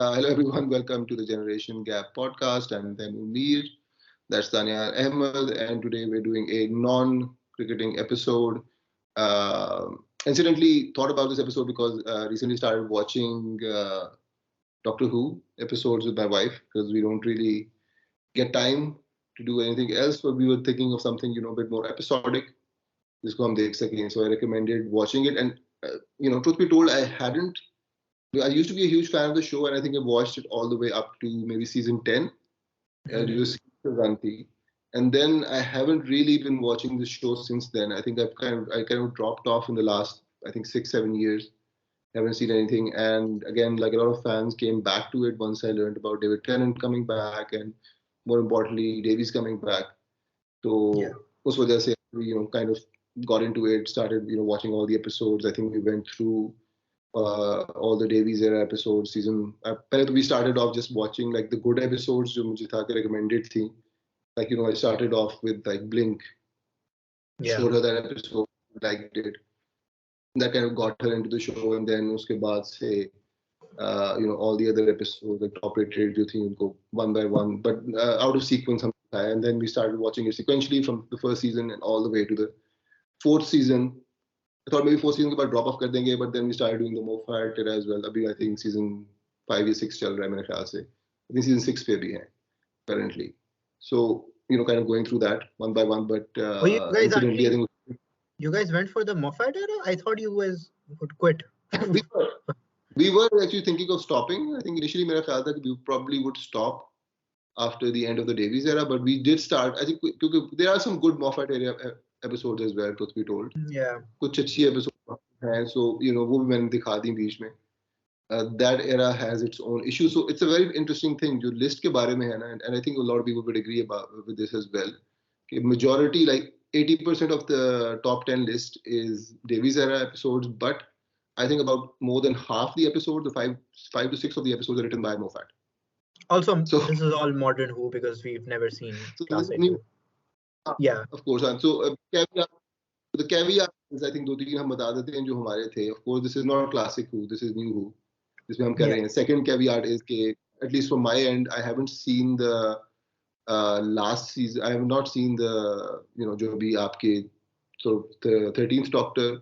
Hello everyone, welcome to the Generation Gap podcast. I'm Umeer, that's Tanya Ahmed, and today we're doing a non-cricketing episode. Incidentally, thought about this episode because recently started watching Doctor Who episodes with my wife because we don't really get time to do anything else. But we were thinking of something a bit more episodic. जिसको हम देख सकें. So I recommended watching it, and truth be told, I used to be a huge fan of the show, and I think I watched it all the way up to maybe season 10. It was Ranti. And then I haven't really been watching the show since then. I think I kind of dropped off in the last, I think, 6-7 years. Haven't seen anything. And again, like a lot of fans came back to it once I learned about David Tennant coming back, and more importantly, Davies coming back. So उस वजह से we kind of got into it, started watching all the episodes. I think we went through all the Davies era episodes. पहले we started off just watching like the good episodes जो मुझे था कि recommended थी. Like I started off with like Blink. Showed her that episode, liked it. That kind of got her into the show, and then उसके बाद से all the other episodes like top rated जो थी उनको one by one, but out of sequence हम and then we started watching it sequentially from the first season and all the way to the fourth season. I thought maybe fourth season के बाद drop off कर देंगे, but then we started doing the Moffat era as well. अभी I think season 5 or 6 चल रहा है मेरे ख्याल से. I think season 6 पे भी है currently. So kind of going through that one by one, but incidentally I think you guys went for the Moffat era? I thought you guys would quit. we were actually thinking of stopping. I think initially मेरा ख्याल था कि we probably would stop after the end of the Davies era, but we did start. I think there are some good Moffat era episodes as well, truth be told. कुछ अच्छी episodes हैं, so वो भी मैंने दिखा दी बीच में. That era has its own issues, so it's a very interesting thing. जो list के बारे में है ना, and I think a lot of people would agree with this as well. Majority, like 80% of the top 10 list is Davies era episodes, but I think about more than half the episodes, the five to six of the episodes are written by Moffat. Also, this is all modern Who because we've never seen classic Who. Of course. And so the caveat is, I think दो तीन हम बता देते हैं जो हमारे थे. Of course, this is not classic Who. This is new Who. जिसमें हम कर रहे हैं. Second caveat is कि at least from my end, I haven't seen the last season. I have not seen the जो भी आपके so the 13th Doctor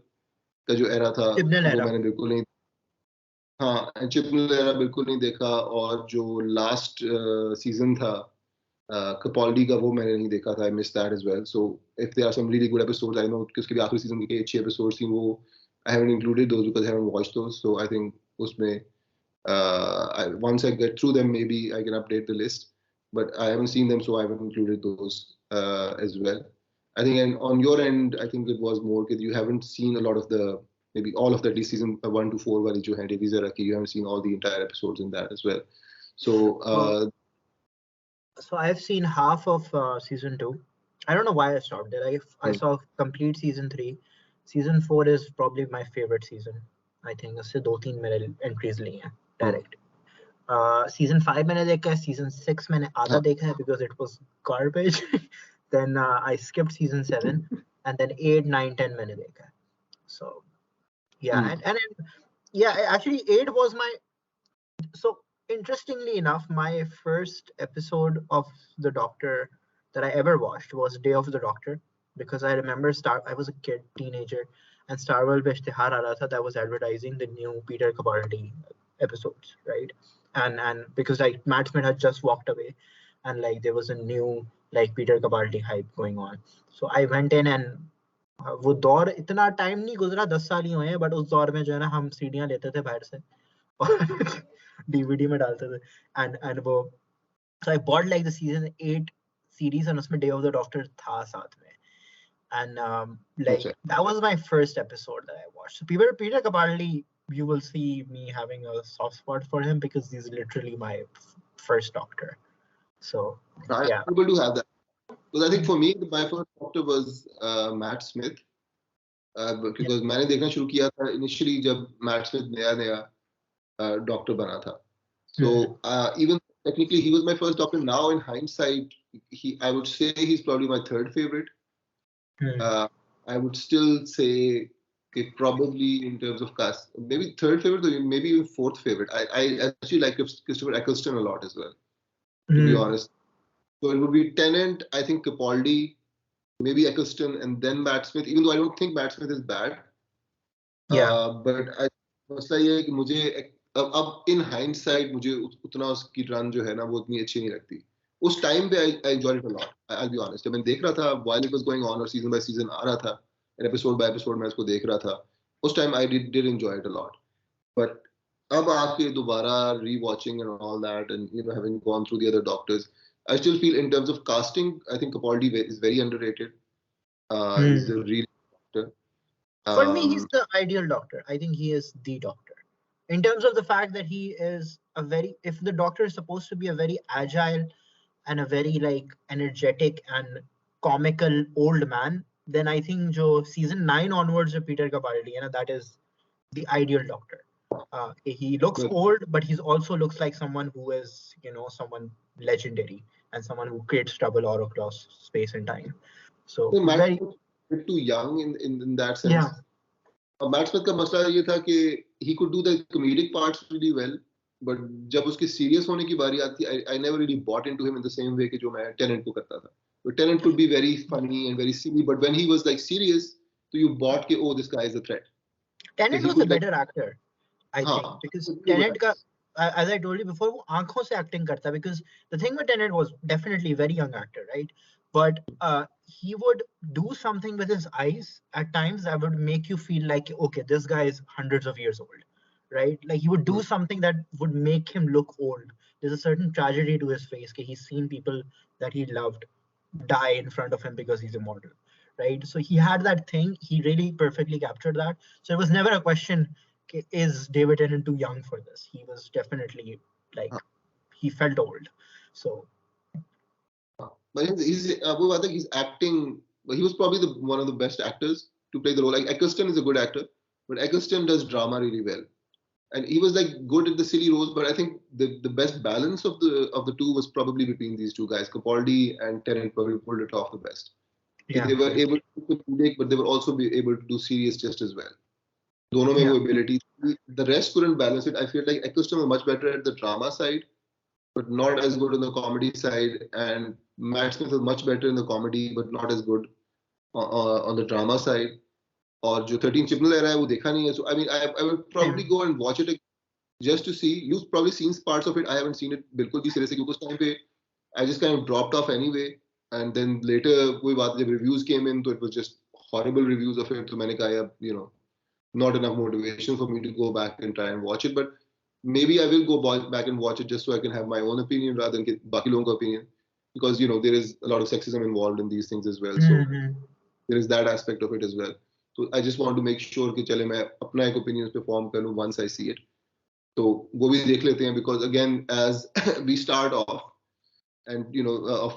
का जो era था वो मैंने बिल्कुल नहीं. हाँ, चिपनल era बिल्कुल नहीं देखा, और जो लास्ट सीजन था Capaldi का वो मैंने नहीं देखा था. I missed that as well. So if there are some really good episodes, I know कि उसके भी आखिरी सीजन के 6 episodes थी, वो I haven't included those because I haven't watched those. So I think उसमें once I get through them, maybe I can update the list. But I haven't seen them, so I haven't included those as well. I think, and on your end, I think it was more that you haven't seen a lot of the, maybe all of the, at least season 1 to 4 वाली जो है Davies era की, you haven't seen all the entire episodes in that as well. So so I've seen half of season 2. I don't know why I stopped there. I saw complete season 3. Season 4 is probably my favorite season. I think उससे 2-3 मेरे entries ली हैं direct. Season 5 मैंने देखा है. Season 6 मैंने आधा देखा है because it was garbage. Then I skipped season 7, and then 8, 9, 10 मैंने देखा है. So yeah, and actually 8 was my. So interestingly enough, my first episode of The Doctor that I ever watched was Day of the Doctor, because I remember I was a kid, teenager, and Star World पे इश्तिहार आ रहा था that was advertising the new Peter Capaldi episodes, right? And because like Matt Smith had just walked away, and like there was a new like Peter Capaldi hype going on. So I went in, and वो दौर इतना time नहीं गुजरा, 10 साल ही हुए हैं, but उस दौर में जो है ना हम सीडियां लेते थे बाहर से और डीवीडी में डालते थे, and वो so I bought like the season 8 series, and उसमें Day of the Doctor था साथ में, and like that was my first episode that I watched. So Peter Capaldi, you will see me having a soft spot for him because he's literally my first Doctor. So yeah, I'm able to have that. Because I think for me, my first Doctor was Matt Smith. Because मैंने देखना शुरू किया था initially जब Matt Smith नया Doctor बना था. So even technically he was my first Doctor. Now in hindsight, I would say he's probably my third favorite. I would still say Okay, probably in terms of cast, maybe third favorite or maybe even fourth favorite. I actually like Christopher Eccleston a lot as well, to be Hmm. honest. So it would be Tennant, I think Capaldi, maybe Eccleston, and then Matt Smith. Even though I don't think Matt Smith is bad, Yeah. But मसला ये है कि मुझे अब in hindsight मुझे उतना उसकी run जो है ना वो उतनी अच्छी नहीं लगती. उस टाइम पे I enjoyed it a lot. I be honest, जब मैं देख रहा था while it was going on और सीजन बाय सीजन आ रहा था, एपिसोड बाय एपिसोड मैं उसको देख रहा था, उस time I did enjoy it a lot. But अब आके दोबारा rewatching and all that and you know having gone through the other doctors, I still feel in terms of casting, I think Capaldi is very underrated. He's a Hmm. real actor. For me, Um, he's the ideal doctor. I think he is the doctor. In terms of the fact that he is a very, if the doctor is supposed to be a very agile and a very like energetic and comical old man, then I think jo season 9 onwards of Peter Capaldi, that is the ideal doctor. He looks but old, but he also looks like someone who is, someone legendary and someone who creates trouble all across space and time. So तो Matt very, Smith bit too young in that sense. yeah. और Matt Smith का मसला ये था कि he could do the comedic parts really well, but जब उसके serious होने की बारी आती, I never really bought into him in the same way कि जो मैं टेनेंट को करता था. So Tennant could be very funny and very silly, but when he was like serious, so you bought कि oh, this guy is a threat. Tennant He was a could like, better actor, I think, हाँ, he because could be a good Tennant actor. ka, as I told you before, वो आंखों से acting करता, because the thing with Tennant was definitely a very young actor, right? But he would do something with his eyes at times that would make you feel like, okay, this guy is hundreds of years old, right? Like he would do Hmm. something that would make him look old. There's a certain tragedy to his face. Okay, he's seen people that he loved die in front of him because he's immortal, right? So he had that thing. He really perfectly captured that. So it was never a question, okay, is David Tennant too young for this? He was definitely like, he felt old. So But वो बात है, he's acting. But he was probably one of the best actors to play the role. Like Eccleston is a good actor, but Eccleston does drama really well, and he was like good at the silly roles. But I think the best balance of the two was probably between these two guys. Capaldi and Tennant probably pulled it off the best. yeah, They were I able agree. to do comedic, but they were also be able to do serious just as well. दोनों में Yeah, वो ability. The rest couldn't balance it. I feel like Eccleston was much better at the drama side, but not as good on the comedy side. And Matt Smith was much better in the comedy, but not as good on the drama side. और जो 13 चिपनल ले रहा है वो देखा नहीं है. So I mean, I would probably same. go and watch it just to see. You've probably seen parts of it. I haven't seen it बिल्कुल भी सिरे से, क्योंकि उस time पे I just kind of dropped off anyway. And then later कोई बात जब reviews came in, तो it was just horrible reviews of it. तो मैंने कहा यार, not enough motivation for me to go back and try and watch it. But maybe I will go back and watch it just so I can have my own opinion rather than get बाकी लोगों का opinion, because there is a lot of sexism involved in these things as well. So Mm-hmm. there is that aspect of it as well. So I just want to make sure कि चले मैं अपना एक opinion उस पे form कर लूँ once I see it. तो वो भी देख लेते हैं, because again, as we start off and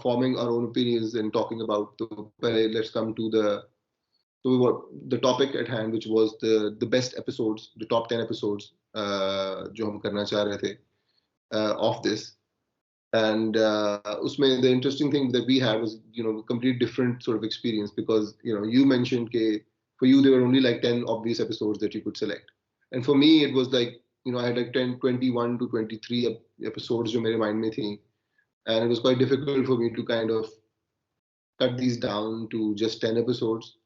forming our own opinions and talking about, तो पहले let's come to the topic at hand, which was the best episodes, the top 10 episodes जो हम करना चाह रहे थे of this. And usme the interesting thing that we had was a complete different sort of experience, because you mentioned ke for you there were only like 10 obvious episodes that you could select, and for me it was like I had like 10 21 to 23 episodes jo mere mind mein thi, and it was quite difficult for me to kind of cut these down to just 10 episodes.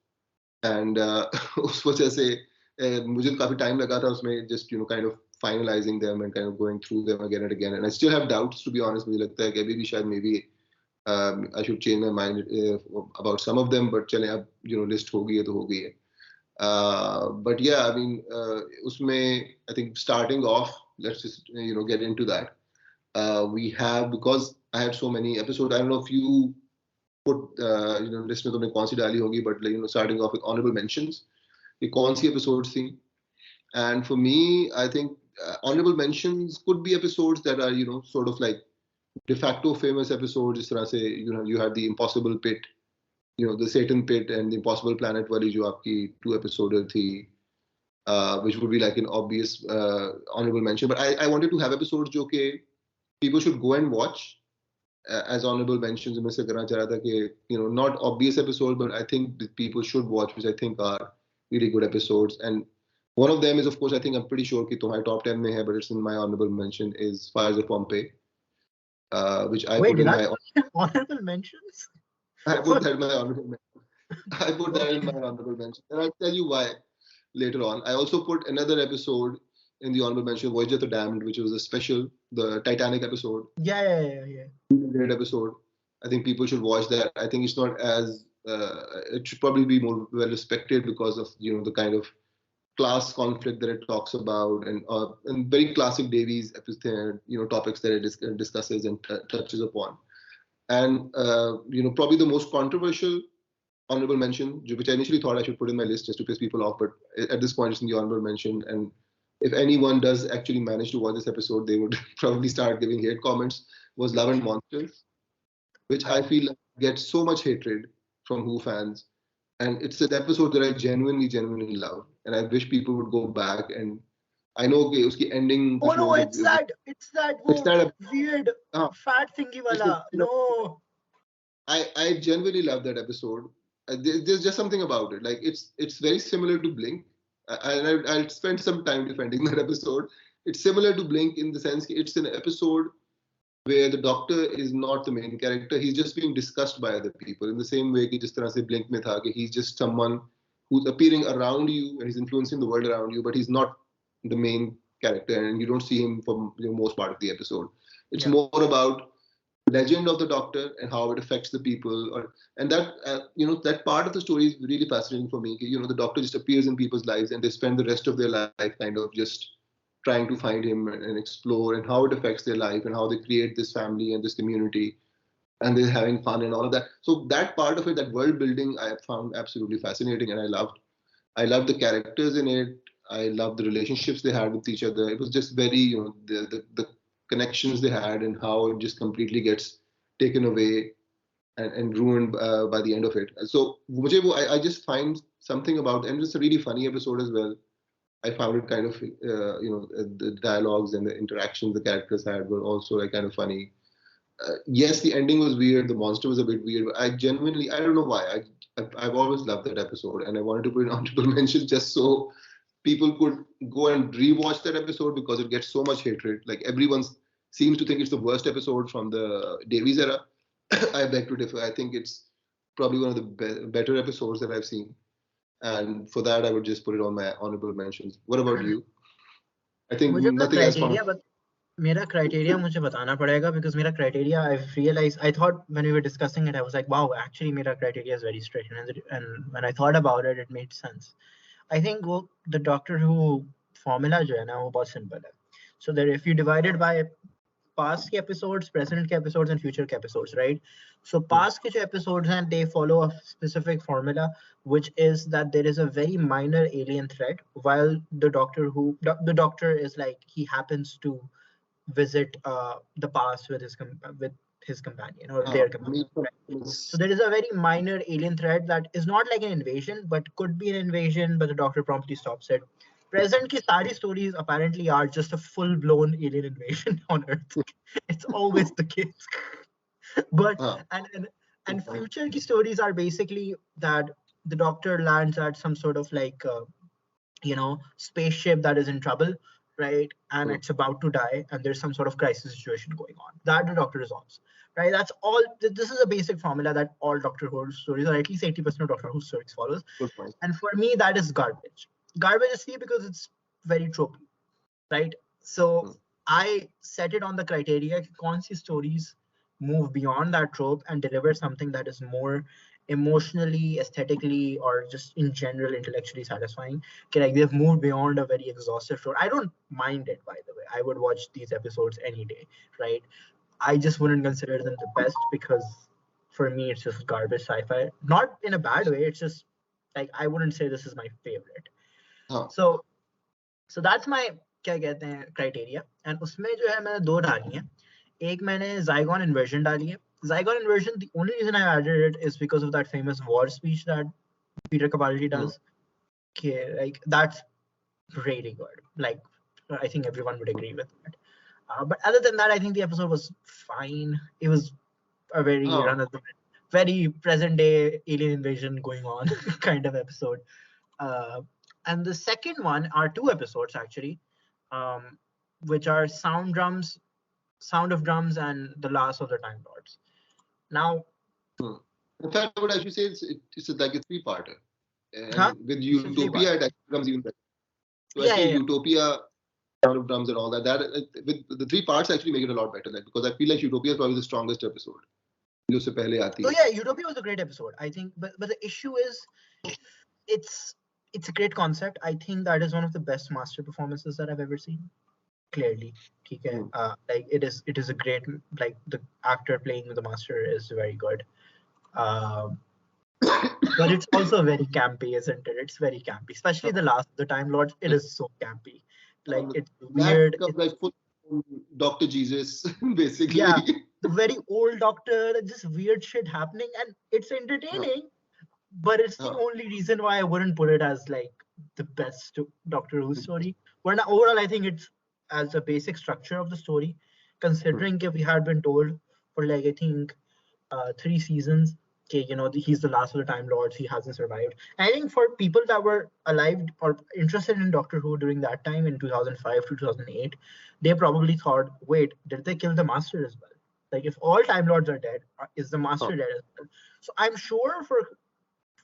And उस वजह से मुझे काफी time लगा था उसमें, just kind of finalizing them and kind of going through them again and again. And I still have doubts, to be honest. मुझे लगता है कि अभी भी शायद maybe I should change my mind about some of them, but चले अब list हो गई है तो हो गई है. But yeah, I mean, उसमें I think starting off, let's just get into that. We have, because I had so many episodes, I don't know if you put list में तुमने कौन सी डाली होगी, but starting off with honorable mentions, ये कौन सी episodes थी. And for me, I think honorable mentions could be episodes that are sort of like de facto famous episodes. जिस तरह से you had the Impossible Pit, the Satan Pit and the Impossible Planet वाली जो आपकी 2 episode थी, which would be like an obvious honorable mention. But I wanted to have episodes जो कि people should go and watch as honorable mentions. मैं से करना चाह रहा था कि not obvious episode, but I think that people should watch, which I think are really good episodes. And one of them is, of course, I think I'm pretty sure कि तुम्हारे top 10 में है, but it's in my honorable mention, is Fires of Pompeii, which I Wait, put did in I my put in honorable mentions? I put that in my honorable mention. I put that in my Okay. honorable mention, and I'll tell you why later on. I also put another episode in the honorable mention, Voyage of the Damned, which was a special, the Titanic episode. Yeah. Great episode. I think people should watch that. I think it's not as it should probably be more well respected because of the kind of class conflict that it talks about, and very classic Davies topics that it discusses and touches upon. And probably the most controversial honorable mention, which I initially thought I should put in my list just to piss people off, but at this point it's in the honorable mention. And if anyone does actually manage to watch this episode, they would probably start giving hate comments. Was Love and Monsters, which I feel like gets so much hatred from Who fans. And it's an episode that I genuinely love. And I wish people would go back. And I know कि उसकी ending Oh कुछ no, लोगों it's को that. It's that. it's वो that weird uh, fat thingy it's wala. No. I genuinely love that episode. There's just something about it. Like it's very similar to Blink, and I'll spend some time defending that episode. It's similar to Blink in the sense that it's an episode where the doctor is not the main character. He's just being discussed by other people in the same way कि जिस तरह से Blink में था कि he's just someone who's appearing around you and he's influencing the world around you, but he's not the main character, and you don't see him for the most part of the episode. It's more about legend of the doctor and how it affects the people, and that that part of the story is really fascinating for me. The doctor just appears in people's lives and they spend the rest of their life kind of just trying to find him and explore and how it affects their life and how they create this family and this community, and they're having fun and all of that. So that part of it, that world building, I found absolutely fascinating, and I loved the characters in it. I loved the relationships they had with each other. It was just very, the connections they had and how it just completely gets taken away and ruined by the end of it. So I just find something about, and it's a really funny episode as well. I found it kind of, the dialogues and the interactions the characters had were also like kind of funny. Yes, the ending was weird. The monster was a bit weird. But I don't know why. I've always loved that episode, and I wanted to put an honorable mention just so people could go and rewatch that episode because it gets so much hatred. Like everyone seems to think it's the worst episode from the Davies era. I beg to differ. I think it's probably one of the better episodes that I've seen, and for that I would just put it on my honorable mentions. What about you? I think मुझे अपना nothing else found. criteria मेरा criteria मुझे बताना पड़ेगा because मेरा criteria I've realized, I thought when we were discussing it I was like wow, actually मेरा criteria is very strict, and when I thought about it it made sense. I think the Doctor Who formula जो है ना वो बहुत simple है. So that if you divide it by past के episodes, present के episodes and future के episodes, right? So past के जो episodes हैं, they follow a specific formula, which is that there is a very minor alien threat, while the Doctor is like, he happens to visit the past with his companion or their companion. Right? So there is a very minor alien threat that is not like an invasion, but could be an invasion, but the Doctor promptly stops it. Present की सारी stories apparently are just a full-blown alien invasion on Earth. It's always the case. But and future की stories are basically that the Doctor lands at some sort of like spaceship that is in trouble, right? And it's about to die, and there's some sort of crisis situation going on that the Doctor resolves, right? That's all. This is a basic formula that all Doctor Who stories, or at least 80% of Doctor Who stories follows. And for me, that is garbage. Garbage is see because it's very tropey, right? So I set it on the criteria कौन सी stories move beyond that trope and deliver something that is more emotionally, aesthetically, or just in general intellectually satisfying. Okay, like they've moved beyond a very exhaustive trope. I don't mind it, by the way. I would watch these episodes any day, right? I just wouldn't consider them the best because for me it's just garbage sci-fi. Not in a bad way. It's just like I wouldn't say this is my favorite. So that's my क्या कहते हैं criteria, and उसमें जो है मैंने दो डाली हैं. एक मैंने Zygon inversion डाली है. Zygon inversion, the only reason I added it is because of that famous war speech that Peter Capaldi does. Okay, like that's really good. Like I think everyone would agree with that. But other than that, I think the episode was fine. It was a very very present day alien invasion going on kind of episode. Uh, and the second one are two episodes actually, um, which are Sound of Drums, and The Last of the Time Lords. Now, Hmm. In fact, I would actually say it's like a three-parter, huh? and with It's a Utopia, three-part. it actually becomes even better. So I Yeah, feel yeah, yeah. Utopia, Sound of Drums, and all that. That with the three parts actually make it a lot better. Like because I feel like Utopia is probably the strongest episode. जो उससे पहले आती Oh है. yeah, Utopia was a great episode, I think. But the issue is, it's it's a great concept. I think that is one of the best master performances that I've ever seen. Clearly, okay. Hmm. Like it is a great, like the actor playing the master is very good. Um, but it's also very campy, isn't it? It's very campy, especially the Time Lords. It is so campy. Like it's That weird. becomes It's like full Doctor Jesus, basically. yeah, the very old doctor, just weird shit happening, and it's Huh, entertaining. But it's the huh, only reason why I wouldn't put it as like the best Doctor Who story. But overall, I think it's as a basic structure of the story, hmm, considering if we had been told for like I think 3 seasons, okay, he's the last of the Time Lords, he hasn't survived. I think for people that were alive or interested in Doctor Who during that time in 2005 to 2008, they probably thought, wait, did they kill the Master as well? Like if all Time Lords are dead, is the huh, Master dead as well? So I'm sure for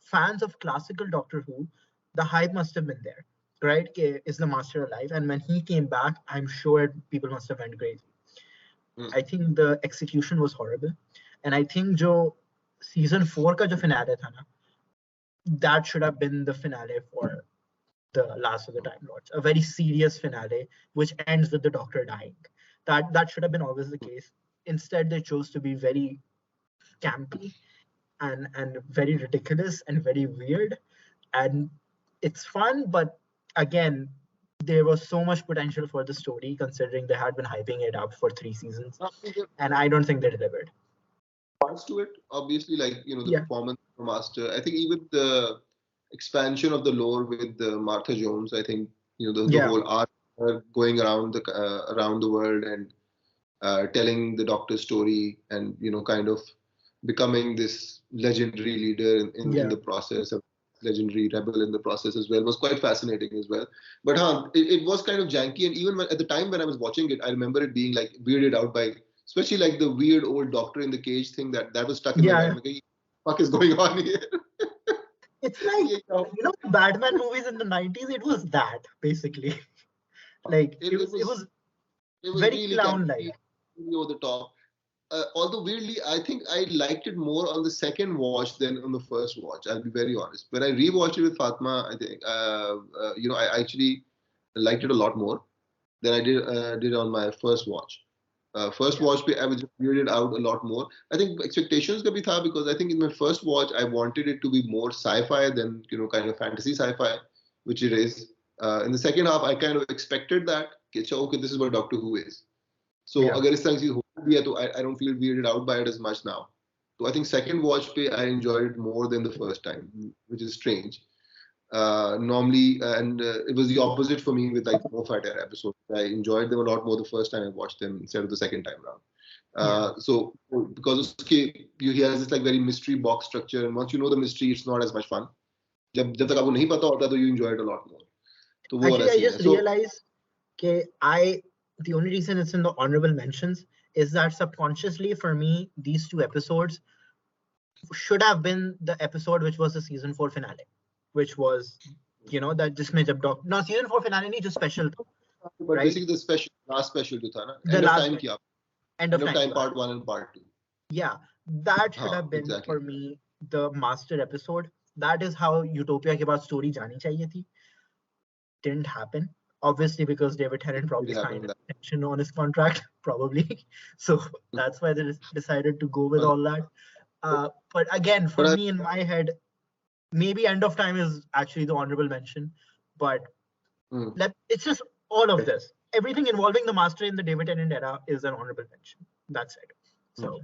fans of classical Doctor Who, the hype must have been there, right? Is the Master alive? And when he came back, I'm sure people must have went crazy. hmm, I think the execution was horrible, and I think जो season 4 का जो finale था ना, that should have been the finale for the Last of the Time Lords, a very serious finale which ends with the Doctor dying. That should have been always the case. Instead, they chose to be very campy and very ridiculous and very weird, and it's fun, but again, there was so much potential for the story considering they had been hyping it up for 3 seasons, I mean, there and I don't think they delivered. are parts to it, obviously, like the Yeah, performance of the Master. I think even the expansion of the lore with Martha Jones. I think the yeah, whole arc going around the world and telling the Doctor's story, and kind of becoming this legendary leader in yeah, the process, of legendary rebel in the process as well, was quite fascinating as well. But it was kind of janky, and even at the time when I was watching it, I remember it being like weirded out by, especially like the weird old doctor in the cage thing that was stuck in my yeah. mind. Like, what the fuck is going on here? It's like, ये क्या the Batman movies in the 90s, it was that basically. Like it, it it was it was was it was very really clown campy, like. really over the top. Although weirdly, I think I liked it more on the second watch than on the first watch. I'll be very honest. When I rewatched it with Fatma, I think I actually liked it a lot more than I did on my first watch. First Yeah, watch, I was just weirded out a lot more. I think expectations could be tha because I think in my first watch I wanted it to be more sci-fi than kind of fantasy sci-fi, which it is. In the second half, I kind of expected that. Okay, this is what Doctor Who is. So yeah. अगर इस तरह की चीज हो भी है तो I don't feel weirded out by it as much now. So I think second watch पे I enjoyed it more than the first time, which is strange. Normally, and it was the opposite for me with like more fighter episodes. I enjoyed them a lot more the first time I watched them instead of the second time around. Yeah. So because he has this like very mystery box structure, and once you know the mystery, it's not as much fun. जब तक आपको नहीं पता होता तो you enjoy it a lot more. तो वो वाला Actually, I scene है. just So realized, okay, the only reason it's in the honorable mentions is that subconsciously for me, these two episodes should have been the episode which was the season 4 finale, which was, that जिसमें जब no, season 4 finale नहीं, just special था, but right? basically the special last special जो था ना The end of last time special, किया end of end of time time जो आया. part 1 and part 2. Yeah, that should हाँ have been exactly. for me the master episode. That is how Utopia के बाद story जानी चाहिए थी. Didn't happen, obviously, because David Tennant probably It signed happened an that. extension on his contract, probably. So that's why they decided to go with all that. But again, for But me in my head, maybe End of Time is actually the honorable mention, but mm, it's just all of this. Everything involving the Master in the David Tennant era is an honorable mention. That's it. mm. So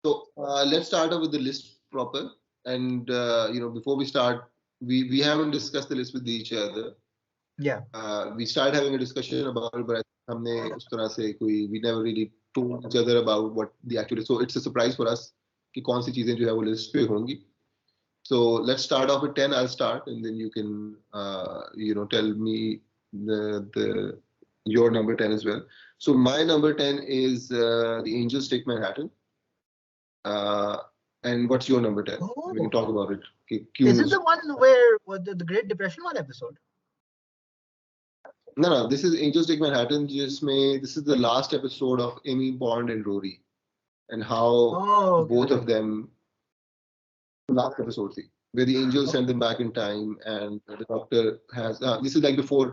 So let's start off with the list proper. And before we start, we haven't discussed the list with each other. yeah, We started having a discussion about it, but हमने उस तरह से कोई we never really told each other about what the actual. So it's a surprise for us कि कौन सी चीजें जो है वो list पे होंगी. So let's start off with 10. I'll start, and then you can, tell me the your number 10 as well. So my number 10 is The Angels Take Manhattan. Uh, and what's your number 10? We can Oh, talk about it. Okay, is it cues. the one where the Great Depression one episode? No. This is Angels Take Manhattan. This is the last episode of Amy Bond and Rory, and how Oh, okay, both okay. of them, last episode थी, where the angels Okay. send them back in time, and the doctor has. This is like before,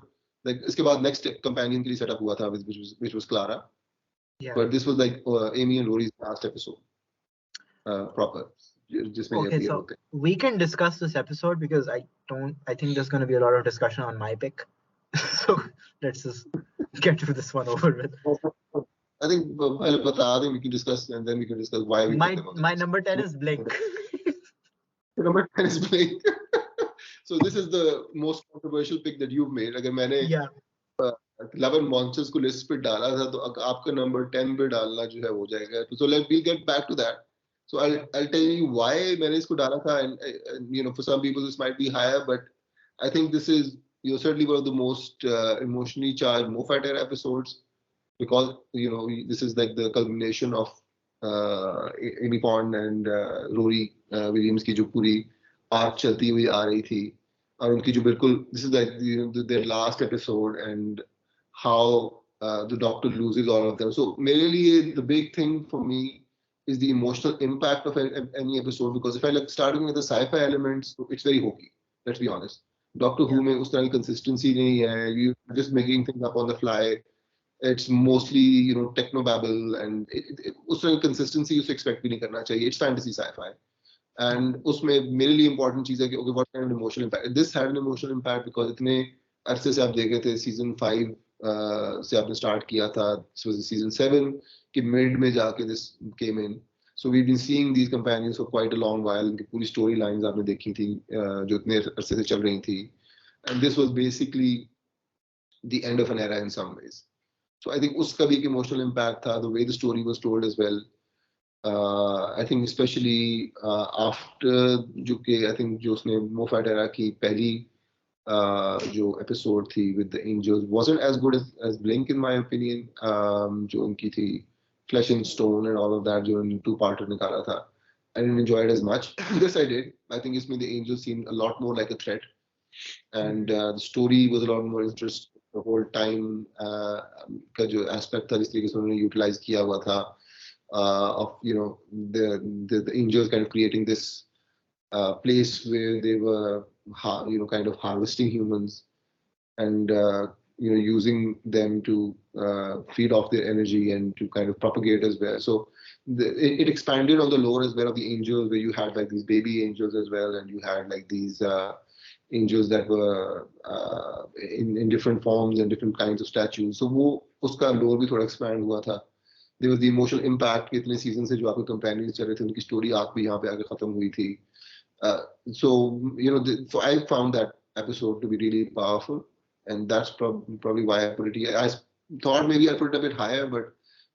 like इसके बाद next companion के लिए set up हुआ था, which was Clara, Yeah. but this was like Amy and Rory's last episode, proper. जिसमें ये Okay, appear so होते हैं. we can discuss this episode because I think there's going to be a lot of discussion on my pick. So let's just get to this one over with. I think पहले बता दें, we can discuss, and then we can discuss why we put them on the My list. number 10 is Blink. Number 10 is Blake. So this is the most controversial pick that you've made. अगर मैंने Yeah. 11 monsters को list पे डाला था, तो आपका number 10 पे डालना जो है हो जाएगा. So we'll get back to that. So I'll tell you why मैंने इसको डाला था, and for some people this might be higher, but I think this is certainly one of the most emotionally charged Moffat era episodes, because this is like the culmination of Amy Pond and Rory Williams की जो पूरी arc चलती हुई आ रही थी, और उनकी जो बिल्कुल, this is like their last episode, and how the doctor loses all of them. So मेरे लिए the big thing for me is the emotional impact of any episode, because if I like starting with the sci-fi elements, it's very hokey. Let's be honest. Doctor Who में उस तरह की consistency नहीं है. You're just making things up on the fly. It's mostly technobabble, and उस तरह की consistency उसे expect भी नहीं करना चाहिए. It's fantasy sci-fi. And उसमें मेरे लिए important चीज़ है कि okay, what kind of emotional impact? This had an emotional impact because इतने अरसे से आप देख रहे थे, season 5 से आपने start किया था. This was season 7 कि mid में जाके this came in. So we've been seeing these companions for quite a long while. इनकी पूरी storylines आपने देखी थी जो इतने अरसे से चल रही थी. And this was basically the end of an era in some ways. So I think uska bhi ek emotional impact tha, the way the story was told as well. I think especially after I think जो उसने Moffat era की पहली जो episode थी with the angels wasn't as good as Blink in my opinion. जो उनकी थी Flesh and Stone and all of that, जो two-parter निकाला था. I didn't enjoy it as much. This I did. I think इसमें the angels seemed a lot more like a threat, and the story was a lot more interesting. The whole time का जो aspect था, जिस तरीके से उन्होंने utilize किया हुआ था, of the angels kind of creating this place where they were kind of harvesting humans, and using them to feed off their energy and to kind of propagate as well. So it expanded on the lore as well of the angels, where you had like these baby angels as well, and you had like these angels that were in different forms and different kinds of statues. So वो उसका lore भी थोड़ा expand हुआ था. There was the emotional impact कि इतने season से जो आपके companions चल रहे थे, उनकी story आग भी यहाँ पे आके खत्म हुई थी. So so I found that episode to be really powerful, and that's probably why I put it here. I thought maybe I put it a bit higher, but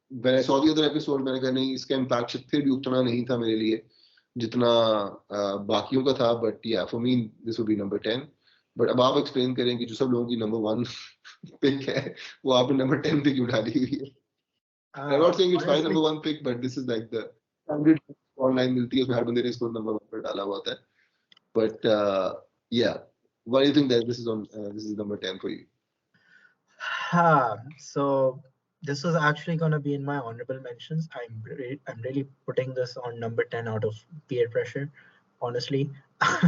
when I saw the other episode, मैंने कहा नहीं, इसका impact फिर भी उतना नहीं था मेरे लिए जितना बाकियों का था. But yeah, for me this would be number 10. But अब आप explain करें कि जो सब लोगों की number 1 pick है, वो आपने number 10 पे क्यों डाली हुई है? I'm not saying it's my number 1 pick, but this is like the standard online मिलती है, उसमें हर बंदे ने इसको number 1 पर डाला हुआ होता है. But yeah, why do you think that this is number 10 for you? So this was actually going to be in my honorable mentions. I'm really putting this on number 10 out of peer pressure, honestly.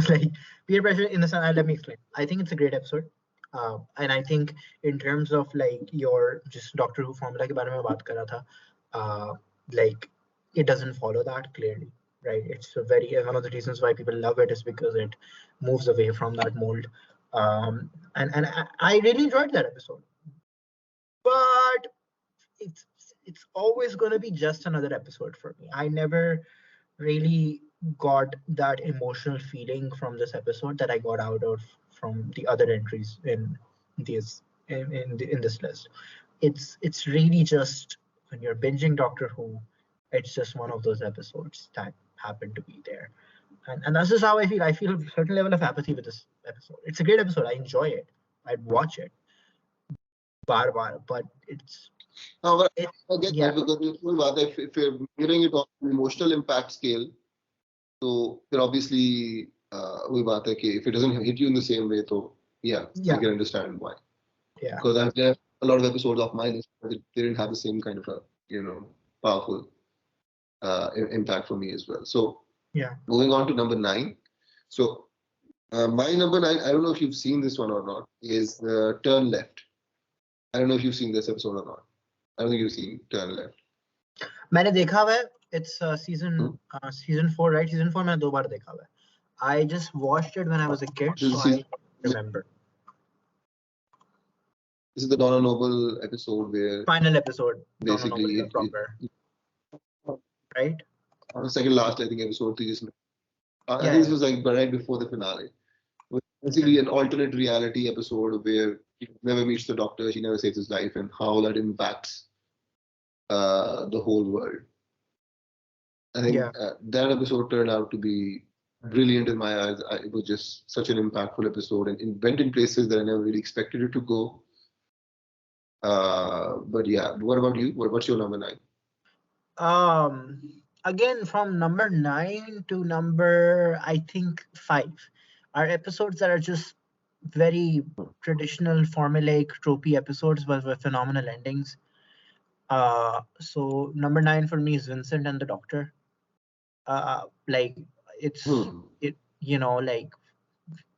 Like peer pressure in the sense, let me explain. I think it's a great episode. And I think in terms of like your just Doctor Who formula के बारे में बात कर रहा था, like it doesn't follow that clearly, right? It's one of the reasons why people love it is because it moves away from that mold. And I really enjoyed that episode, but it's always going to be just another episode for me. I never really got that emotional feeling from this episode that I got out of from the other entries in this list. It's really just when you're binging Doctor Who, it's just one of those episodes that happened to be there. And that's just how I feel. I feel a certain level of apathy with this episode. It's a great episode. I enjoy it. I'd watch it, but it's No, but it. I get Yeah, that because if you're measuring it on an emotional impact scale, so then obviously वही बात है कि if it doesn't hit you in the same way, so yeah, I yeah, can understand why. yeah, Because I've left a lot of episodes off my list, but they didn't have the same kind of a powerful impact for me as well. So yeah. moving on to number 9. So my number 9, I don't know if you've seen this one or not, is Turn Left. I don't know if you've seen this episode or not. I don't think you've seen Turn Left. मैंने देखा हुआ है. It's Hmm? season 4, right? Season 4 मैंने 2 बार देखा हुआ है. I just watched it when I was a kid, This so is I season, remember. this is the Donna Noble episode where Final episode, Donna basically Noble proper, right? second last, I think, episode. I Yeah, think this yeah, was like right before the finale. It was basically an alternate reality episode where he never meets the doctor, she never saves his life, and how that impacts the whole world. I yeah. think that episode turned out to be brilliant in my eyes. It was just such an impactful episode, and it went in places that I never really expected it to go. But yeah, what about you? What's your number 9? Again, from number 9 to number, I think, 5 are episodes that are just very traditional, formulaic, tropey episodes, but with phenomenal endings. So number 9 for me is Vincent and the Doctor. Like it's Hmm. it, like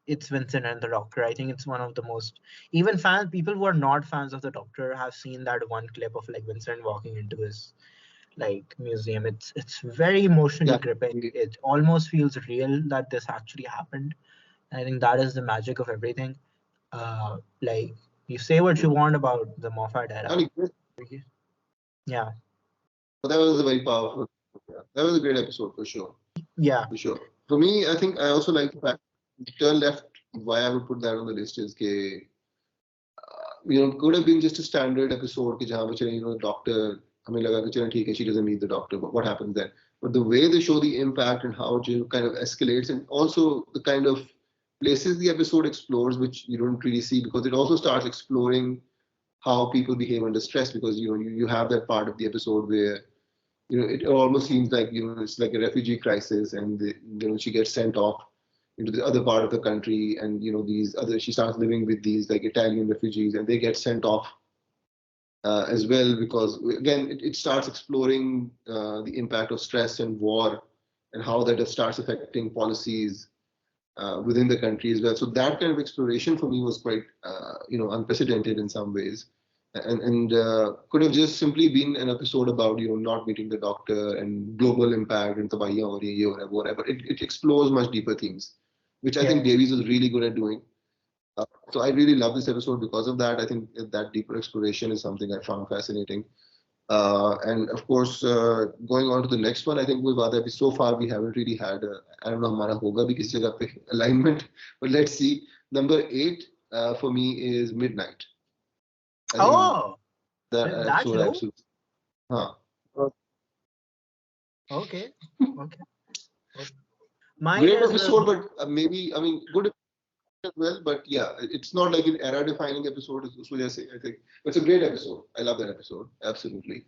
it's Vincent and the Doctor. I think it's one of the most, even people who are not fans of the Doctor have seen that one clip of like Vincent walking into his like museum. It's very emotionally Yeah. gripping. It almost feels real that this actually happened. And I think that is the magic of everything. Like, you say what you want about the Moffat era. Yeah, But that was a very powerful. Yeah, that was a great episode for sure. yeah, For sure. For me, I think I also like the fact Turn Left. Why I would put that on the list is that could have been just a standard episode कि जहाँ पे चले doctor हमें लगा कि चलो ठीक है she doesn't meet the doctor, but what happens then? But the way they show the impact and how it kind of escalates, and also the kind of places the episode explores, which you don't really see, because it also starts exploring how people behave under stress, because you have that part of the episode where it almost seems like it's like a refugee crisis, and she gets sent off into the other part of the country, and these other she starts living with these like Italian refugees, and they get sent off as well, because again it starts exploring the impact of stress and war, and how that starts affecting policies within the country as well. So that kind of exploration for me was quite unprecedented in some ways, and could have just simply been an episode about not meeting the doctor and global impact and tabaiyan ho rahi hai, or whatever. It explores much deeper themes, which I think yeah, Davies was really good at doing. So I really love this episode because of that. I think that deeper exploration is something I found fascinating. And of course, going on to the next one, I think so far we haven't really had I don't know हमारा होगा भी किसी जगह पे alignment, but let's see. Number 8 for me is Midnight. I think Oh, that that episode low. absolutely. Huh. Okay, okay, okay. Mine Great is episode, but maybe I mean good as well. But yeah, it's not like an era-defining episode. उस वजह से I think it's a great episode. I love that episode. Absolutely.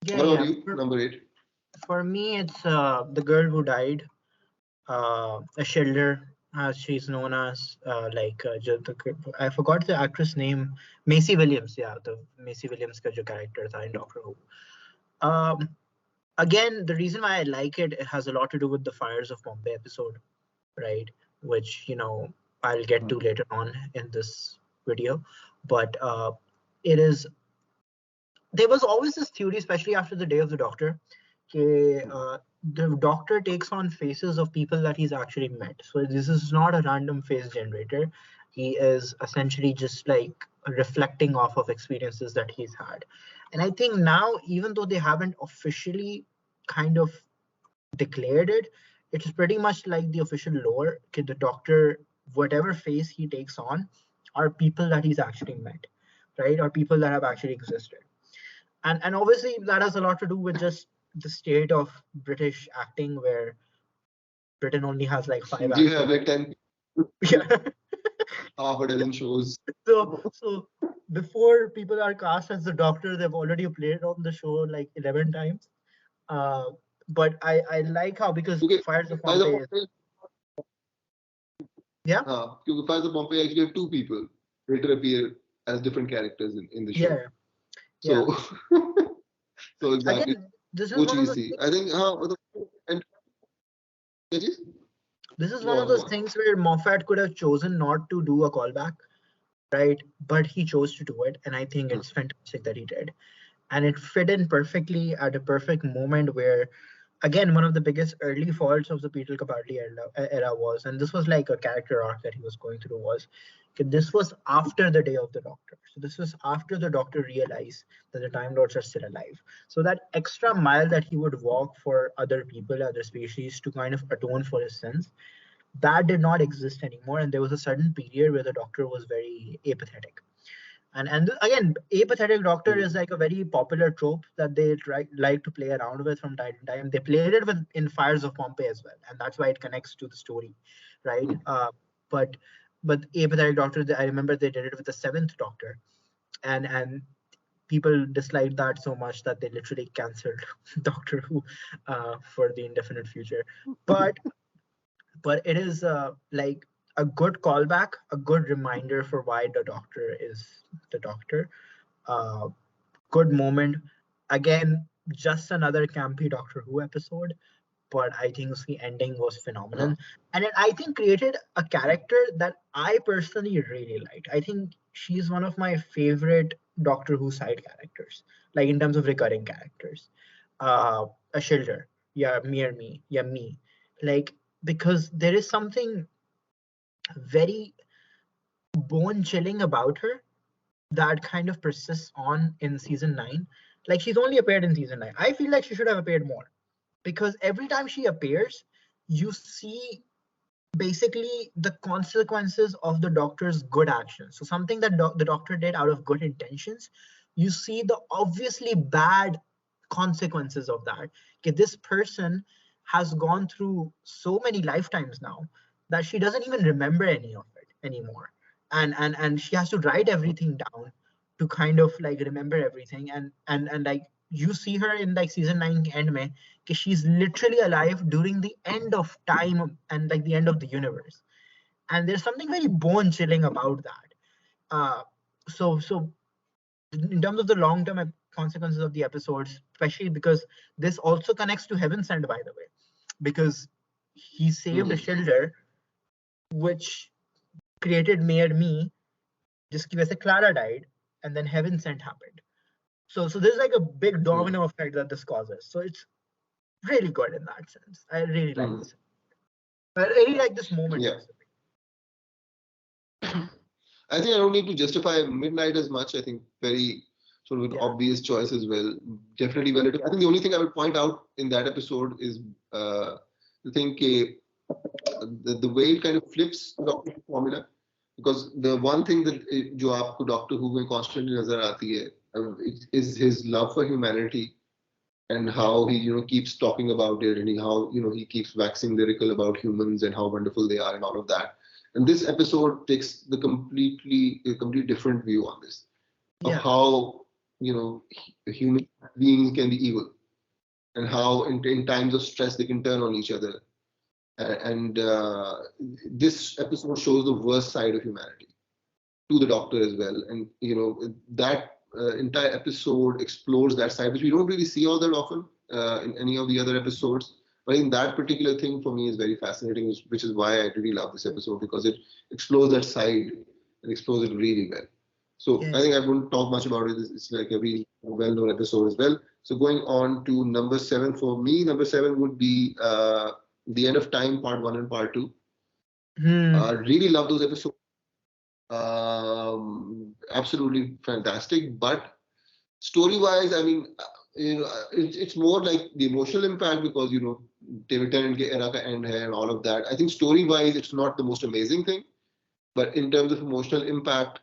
yeah, What about yeah. you? Number 8. For me, it's The Girl Who Died, a Schindler, as she's known as. I forgot the actress name, Macy Williams. Yeah, the Macy Williams ka jo character tha in Doctor Who. Um, Again, the reason why I like it, it has a lot to do with the Fires of Bombay episode, right? Which I'll get to later on in this video, but it is. There was always this theory, especially after the Day of the Doctor, the Doctor takes on faces of people that he's actually met. So this is not a random face generator. He is essentially just like reflecting off of experiences that he's had. And I think now, even though they haven't officially kind of declared it, it's pretty much like the official lore. Okay, the Doctor, whatever face he takes on, are people that he's actually met, right? Or people that have actually existed. And obviously that has a lot to do with just the state of British acting, where Britain only has like 5 You have actors. like 10, Yeah. half a dozen shows. So before people are cast as the Doctor, they've already played on the show like 11 times. Uh, but I like how, because Okay, Fires of Fires of Pompeii is, Pompeii, yeah, because Fires of Pompeii actually have two people later appear as different characters in the show. yeah, yeah. So, so exactly, Again, this is which one of we those see. things, I think and this is go one of on, go those on. things where Moffat could have chosen not to do a callback, right? But he chose to do it, and I think Hmm. it's fantastic that he did. And it fit in perfectly at a perfect moment where, again, one of the biggest early faults of the Peter Capaldi era was, and this was like a character arc that he was going through, was okay, this was after the day of the Doctor. So this was after the Doctor realized that the Time Lords are still alive. So that extra mile that he would walk for other people, other species, to kind of atone for his sins, that did not exist anymore. And there was a sudden period where the Doctor was very apathetic. And again, apathetic Doctor Hmm. is like a very popular trope that they like to play around with from time to time. They played it with in Fires of Pompeii as well, and that's why it connects to the story, right? But but apathetic Doctor, I remember they did it with the Seventh Doctor, and people disliked that so much that they literally cancelled Doctor Who for the indefinite future. But it is like a good callback, a good reminder for why the Doctor is the Doctor. Uh, Good moment. Again, just another campy Doctor Who episode, but I think the ending was phenomenal. Huh. And it, I think, created a character that I personally really liked. I think she's one of my favorite Doctor Who side characters, like in terms of recurring characters. A Shilder, yeah, me, yeah, me. Like, because there is something very bone chilling about her that kind of persists on in season 9. Like, she's only appeared in season 9. I feel like she should have appeared more, because every time she appears, you see basically the consequences of the Doctor's good actions. So something that the Doctor did out of good intentions, you see the obviously bad consequences of that. Okay, this person has gone through so many lifetimes now that she doesn't even remember any of it anymore, and she has to write everything down to kind of like remember everything. And like, you see her in like season 9 end mein, she's literally alive during the end of time and like the end of the universe. And there's something very bone chilling about that. So in terms of the long term consequences of the episodes, especially because this also connects to Heaven Sent, by the way, because he saved a Hmm. shelter which created Mayor Me, just because Clara died, and then Heaven Sent happened. So there's like a big Hmm. domino effect that this causes. So it's really good in that sense. I really like Hmm. this. I really like this moment Yeah. specifically. I think I don't need to justify Midnight as much. I think very sort of an Yeah. obvious choice as well. Definitely well. I think the only thing I would point out in that episode is the thing the way it kind of flips the Doctor Who formula. Because the one thing that जो आपको Doctor Who में constantly नजर आती है is his love for humanity and how he keeps talking about it and how he keeps waxing lyrical about humans and how wonderful they are and all of that. And this episode takes the complete different view on this of Yeah. how human beings can be evil and how in times of stress they can turn on each other. And this episode shows the worst side of humanity to the Doctor as well. And that entire episode explores that side, which we don't really see all that often in any of the other episodes. But in that particular thing for me is very fascinating, which is why I really love this episode, because it explores that side and explores it really well. So Yeah. I think I wouldn't talk much about it. It's like a really well-known episode as well. So going on to number 7 for me, number 7 would be The End of Time, Part 1 and Part 2. Really love those episodes. Absolutely fantastic. But story wise, I mean, it's more like the emotional impact because David Tennant ke era ka end hai and all of that. I think story wise, it's not the most amazing thing, but in terms of emotional impact,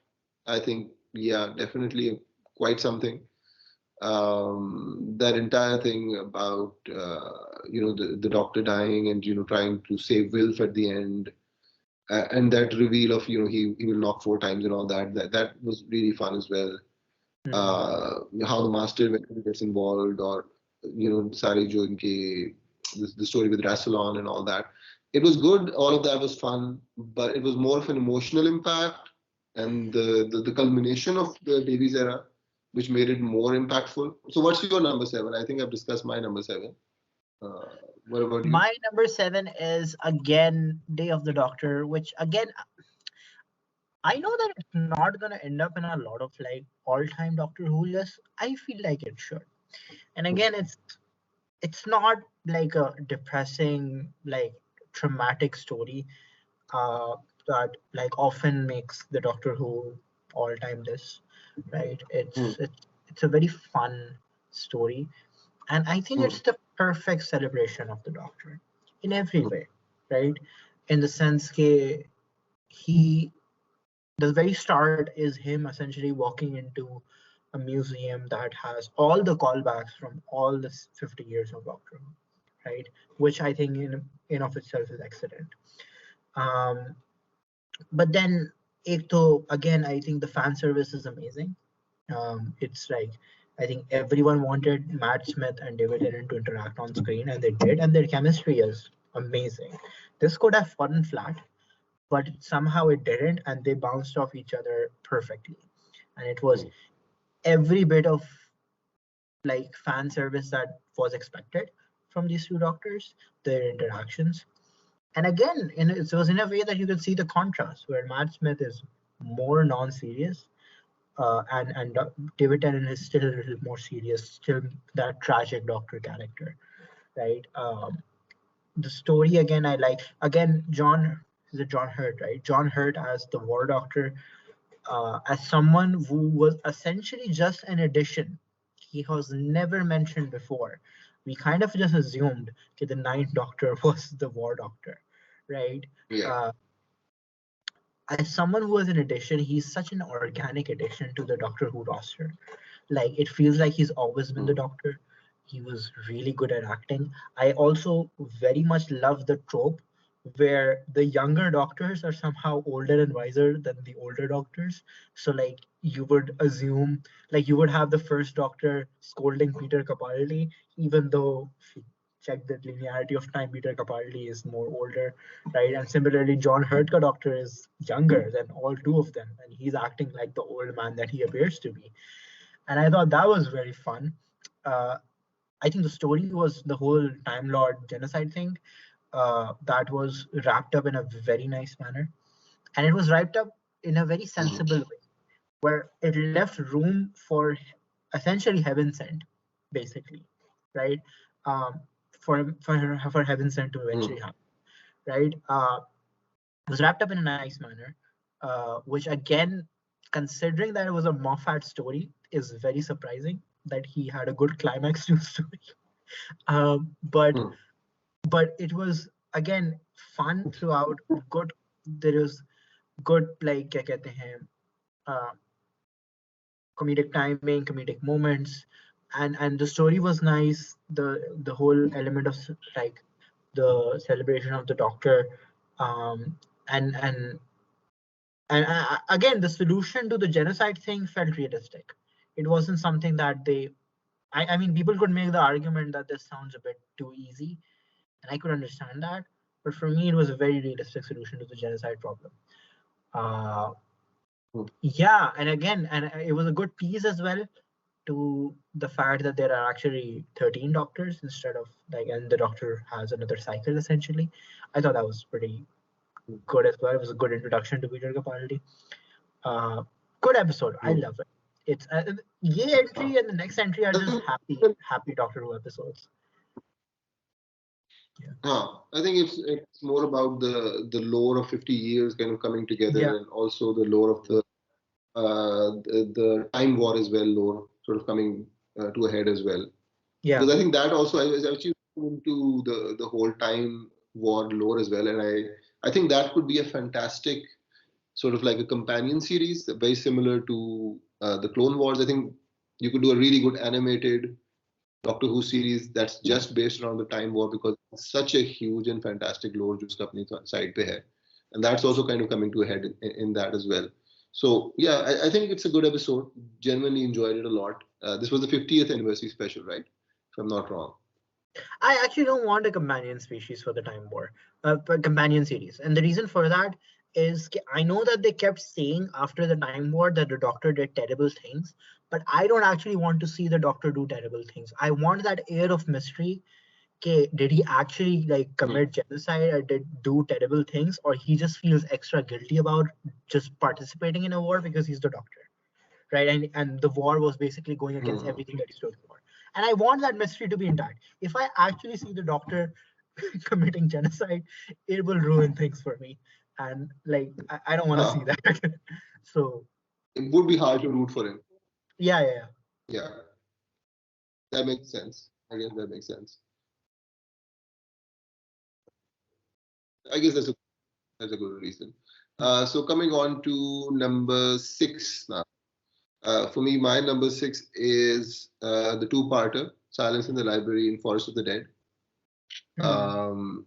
I think yeah, definitely quite something. That entire thing about the doctor dying and trying to save Wilf at the end, and that reveal of he will knock 4 times and all that was really fun as well. Hmm. How the master eventually gets involved, or Sari Jo inke, the story with Rassilon and all that. It was good. All of that was fun, but it was more of an emotional impact and the culmination of the Davies era, which made it more impactful. So, what's your number seven? I think I've discussed my number seven. Uh, what about you? My number seven is again Day of the Doctor, which again I know that it's not gonna end up in a lot of like all-time Doctor Who lists. I feel like it should. And again, it's not like a depressing, like traumatic story uh, that like often makes the Doctor Who all-time list, right? Hmm, It's a very fun story, and I think hmm, it's the perfect celebration of the Doctor in every way, right? In the sense that he the very start is him essentially walking into a museum that has all the callbacks from all the 50 years of Doctor Who, right? Which I think in of itself is excellent. Um, but then, again, I think the fan service is amazing. It's like I think everyone wanted Matt Smith and David Tennant to interact on screen, and they did, and their chemistry is amazing. This could have fallen flat, but somehow it didn't, and they bounced off each other perfectly. And it was hmm, every bit of like fan service that was expected from these two doctors, their interactions. And again, it was in a way that you can see the contrast where Matt Smith is more non-serious, and David Tennant is still a little more serious, still that tragic doctor character, right? The story again, I like again John is it John Hurt, right? John Hurt as the War Doctor, as someone who was essentially just an addition. He was never mentioned before. We kind of just assumed that the Ninth Doctor was the War Doctor, right? yeah. Uh, as someone who was an addition, he's such an organic addition to the Doctor Who roster. Like it feels like he's always been the Hmm, Doctor. He was really good at acting. I also very much love the trope where the younger doctors are somehow older and wiser than the older doctors. So like you would assume, like you would have the first Doctor scolding Peter Capaldi, even though if you check the linearity of time, Peter Capaldi is more older, right? And similarly, John Hurtka Doctor is younger than all two of them, and he's acting like the old man that he appears to be. And I thought that was very fun. Uh, I think the story was the whole Time Lord genocide thing that was wrapped up in a very nice manner, and it was wrapped up in a very hmm, sensible way, where it left room for essentially heaven sent, basically, right? Um, for heaven sent to hmm, eventually happen, right? It was wrapped up in a nice manner, which again, considering that it was a Moffat story, is very surprising that he had a good climax to the story. Um, but hmm, but it was again fun throughout. Good, there was good like क्या कहते हैं, uh, comedic timing, comedic moments, and the story was nice. The whole element of like the celebration of the Doctor, um, and and and again the solution to the genocide thing felt realistic. It wasn't something that I mean people could make the argument that this sounds a bit too easy, and I could understand that, but for me it was a very realistic solution to the genocide problem. uh hmm, yeah, and again, and it was a good tease as well to the fact that there are actually 13 doctors instead of like, and the Doctor has another cycle essentially. I thought that was pretty good as well. It was a good introduction to Peter Capaldi. Uh, Good episode. I hmm. love it. It's ye Uh, entry and the next entry are I just think happy Doctor Who episodes. Yeah. I think it's more about the lore of 50 years kind of coming Yeah. together, and also the lore of the time war as well, lore sort of coming to a head as well. Yeah. Because I think that also I was actually into the whole time war lore as well, and I think that could be a fantastic sort of like a companion series, very similar to the Clone Wars. I think you could do a really good animated Doctor Who series that's just based around the Time War, because it's such a huge and fantastic lore जो उसका अपनी side पे है, and that's also kind of coming to a head in that as well. So yeah, I think it's a good episode. Genuinely enjoyed it a lot. This was the 50th anniversary special, right? If I'm not wrong. I actually don't want a companion species for the Time War, a companion series, and the reason for that is I know that they kept saying after the Time War that the Doctor did terrible things, but I don't actually want to see the Doctor do terrible things. I want that air of mystery. Okay, did he actually like commit genocide or did do terrible things, or he just feels extra guilty about just participating in a war because he's the Doctor, right? And the war was basically going against Hmm. everything that he stood for. And I want that mystery to be intact. If I actually see the Doctor committing genocide, it will ruin things for me. And like I don't want to see Huh. that. So It would be hard to root for him. yeah, yeah, yeah. Yeah, that makes sense. I guess that makes sense. I guess that's a good reason. So coming on to number 6 now. For me, my number 6 is the two-parter, Silence in the Library and Forest of the Dead. Hmm. Um,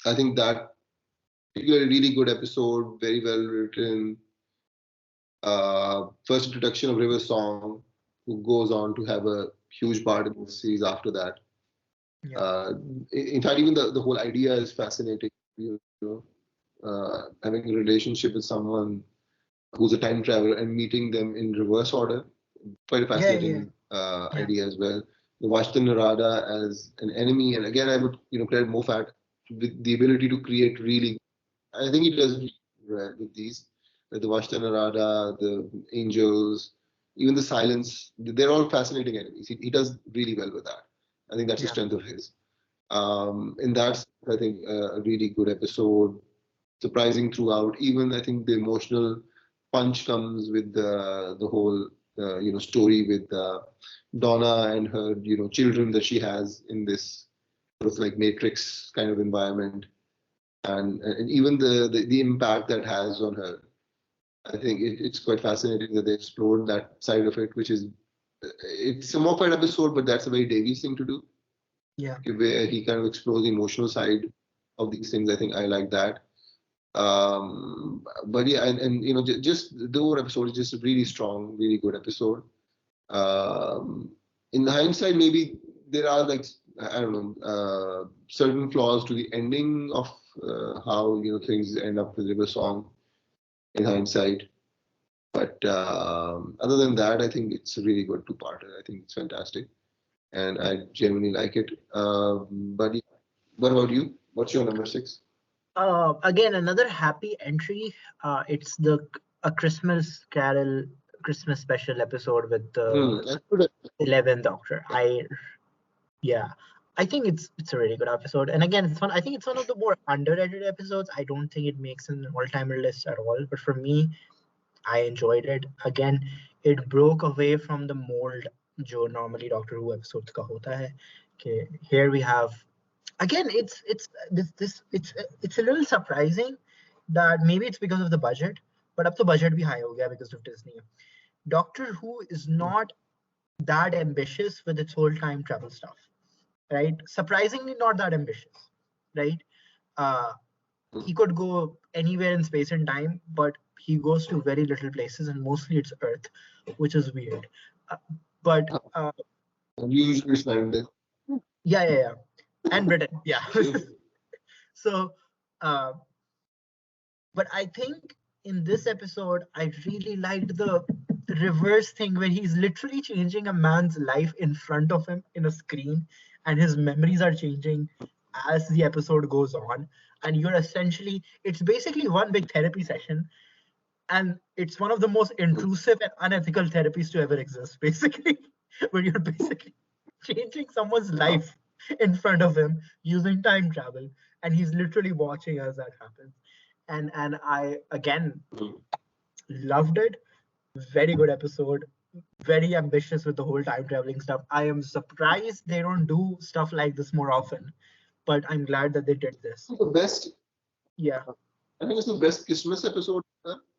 I think that particularly really good episode, very well written. First introduction of River Song, who goes on to have a huge part in the series after that. Yeah, Uh, in fact, even the whole idea is fascinating. You know, having a relationship with someone who's a time traveler and meeting them in reverse order. Quite a yeah, yeah, fascinating yeah, idea as well. The Vashtan Narada as an enemy, and again, I would credit Moffat with the ability to create really. I think he does really well with these, like the Vashtan Narada, the angels, even the silence. They're all fascinating enemies. He does really well with that. I think that's a yeah, strength of his. In that, I think a really good episode, surprising throughout. Even I think the emotional punch comes with the whole story with Donna and her children that she has in this sort of like Matrix kind of environment, and even the impact that has on her. I think it's quite fascinating that they explored that side of it, which is it's a Moffat episode, but that's a very Davies thing to do, yeah, where he kind of explores the emotional side of these things. I think I like that. But yeah, and just the whole episode is just a really strong, really good episode. Um, in hindsight, maybe there are like I don't know certain flaws to the ending of how things end up with River Song in hindsight. But other than that, I think it's a really good two-parter. I think it's fantastic, and yeah. I genuinely like it. But yeah, what about you? What's your number 6? Again, another happy entry. It's the a Christmas Carol Christmas special episode with the That's good. 11th Doctor. Yeah, I think it's a really good episode. And again, it's one. I think it's one of the more underrated episodes. I don't think it makes an all-timer list at all. But for me, I enjoyed it. Again, it broke away from the mold जो normally Doctor Who episodes का होता है. Okay, here we have again it's a little surprising that maybe it's because of the budget, but अब तो budget भी high हो गया because of Disney. Doctor Who is not that ambitious with its whole time travel stuff, right? Surprisingly, not that ambitious, right? Uh, he could go anywhere in space and time, but he goes to very little places, and mostly it's Earth, which is weird. Uh, but Usually spend it. yeah, yeah, yeah, and Britain, yeah. So, uh, but I think in this episode, I really liked the reverse thing where he's literally changing a man's life in front of him in a screen, and his memories are changing as the episode goes on. And you're essentially, it's basically one big therapy session, and it's one of the most intrusive and unethical therapies to ever exist, basically, where you're basically changing someone's life in front of him using time travel, and he's literally watching as that happens. And I again loved it. Very good episode. Very ambitious with the whole time traveling stuff. I am surprised they don't do stuff like this more often, but I'm glad that they did this. The best. Yeah. I think it's the best Christmas episode,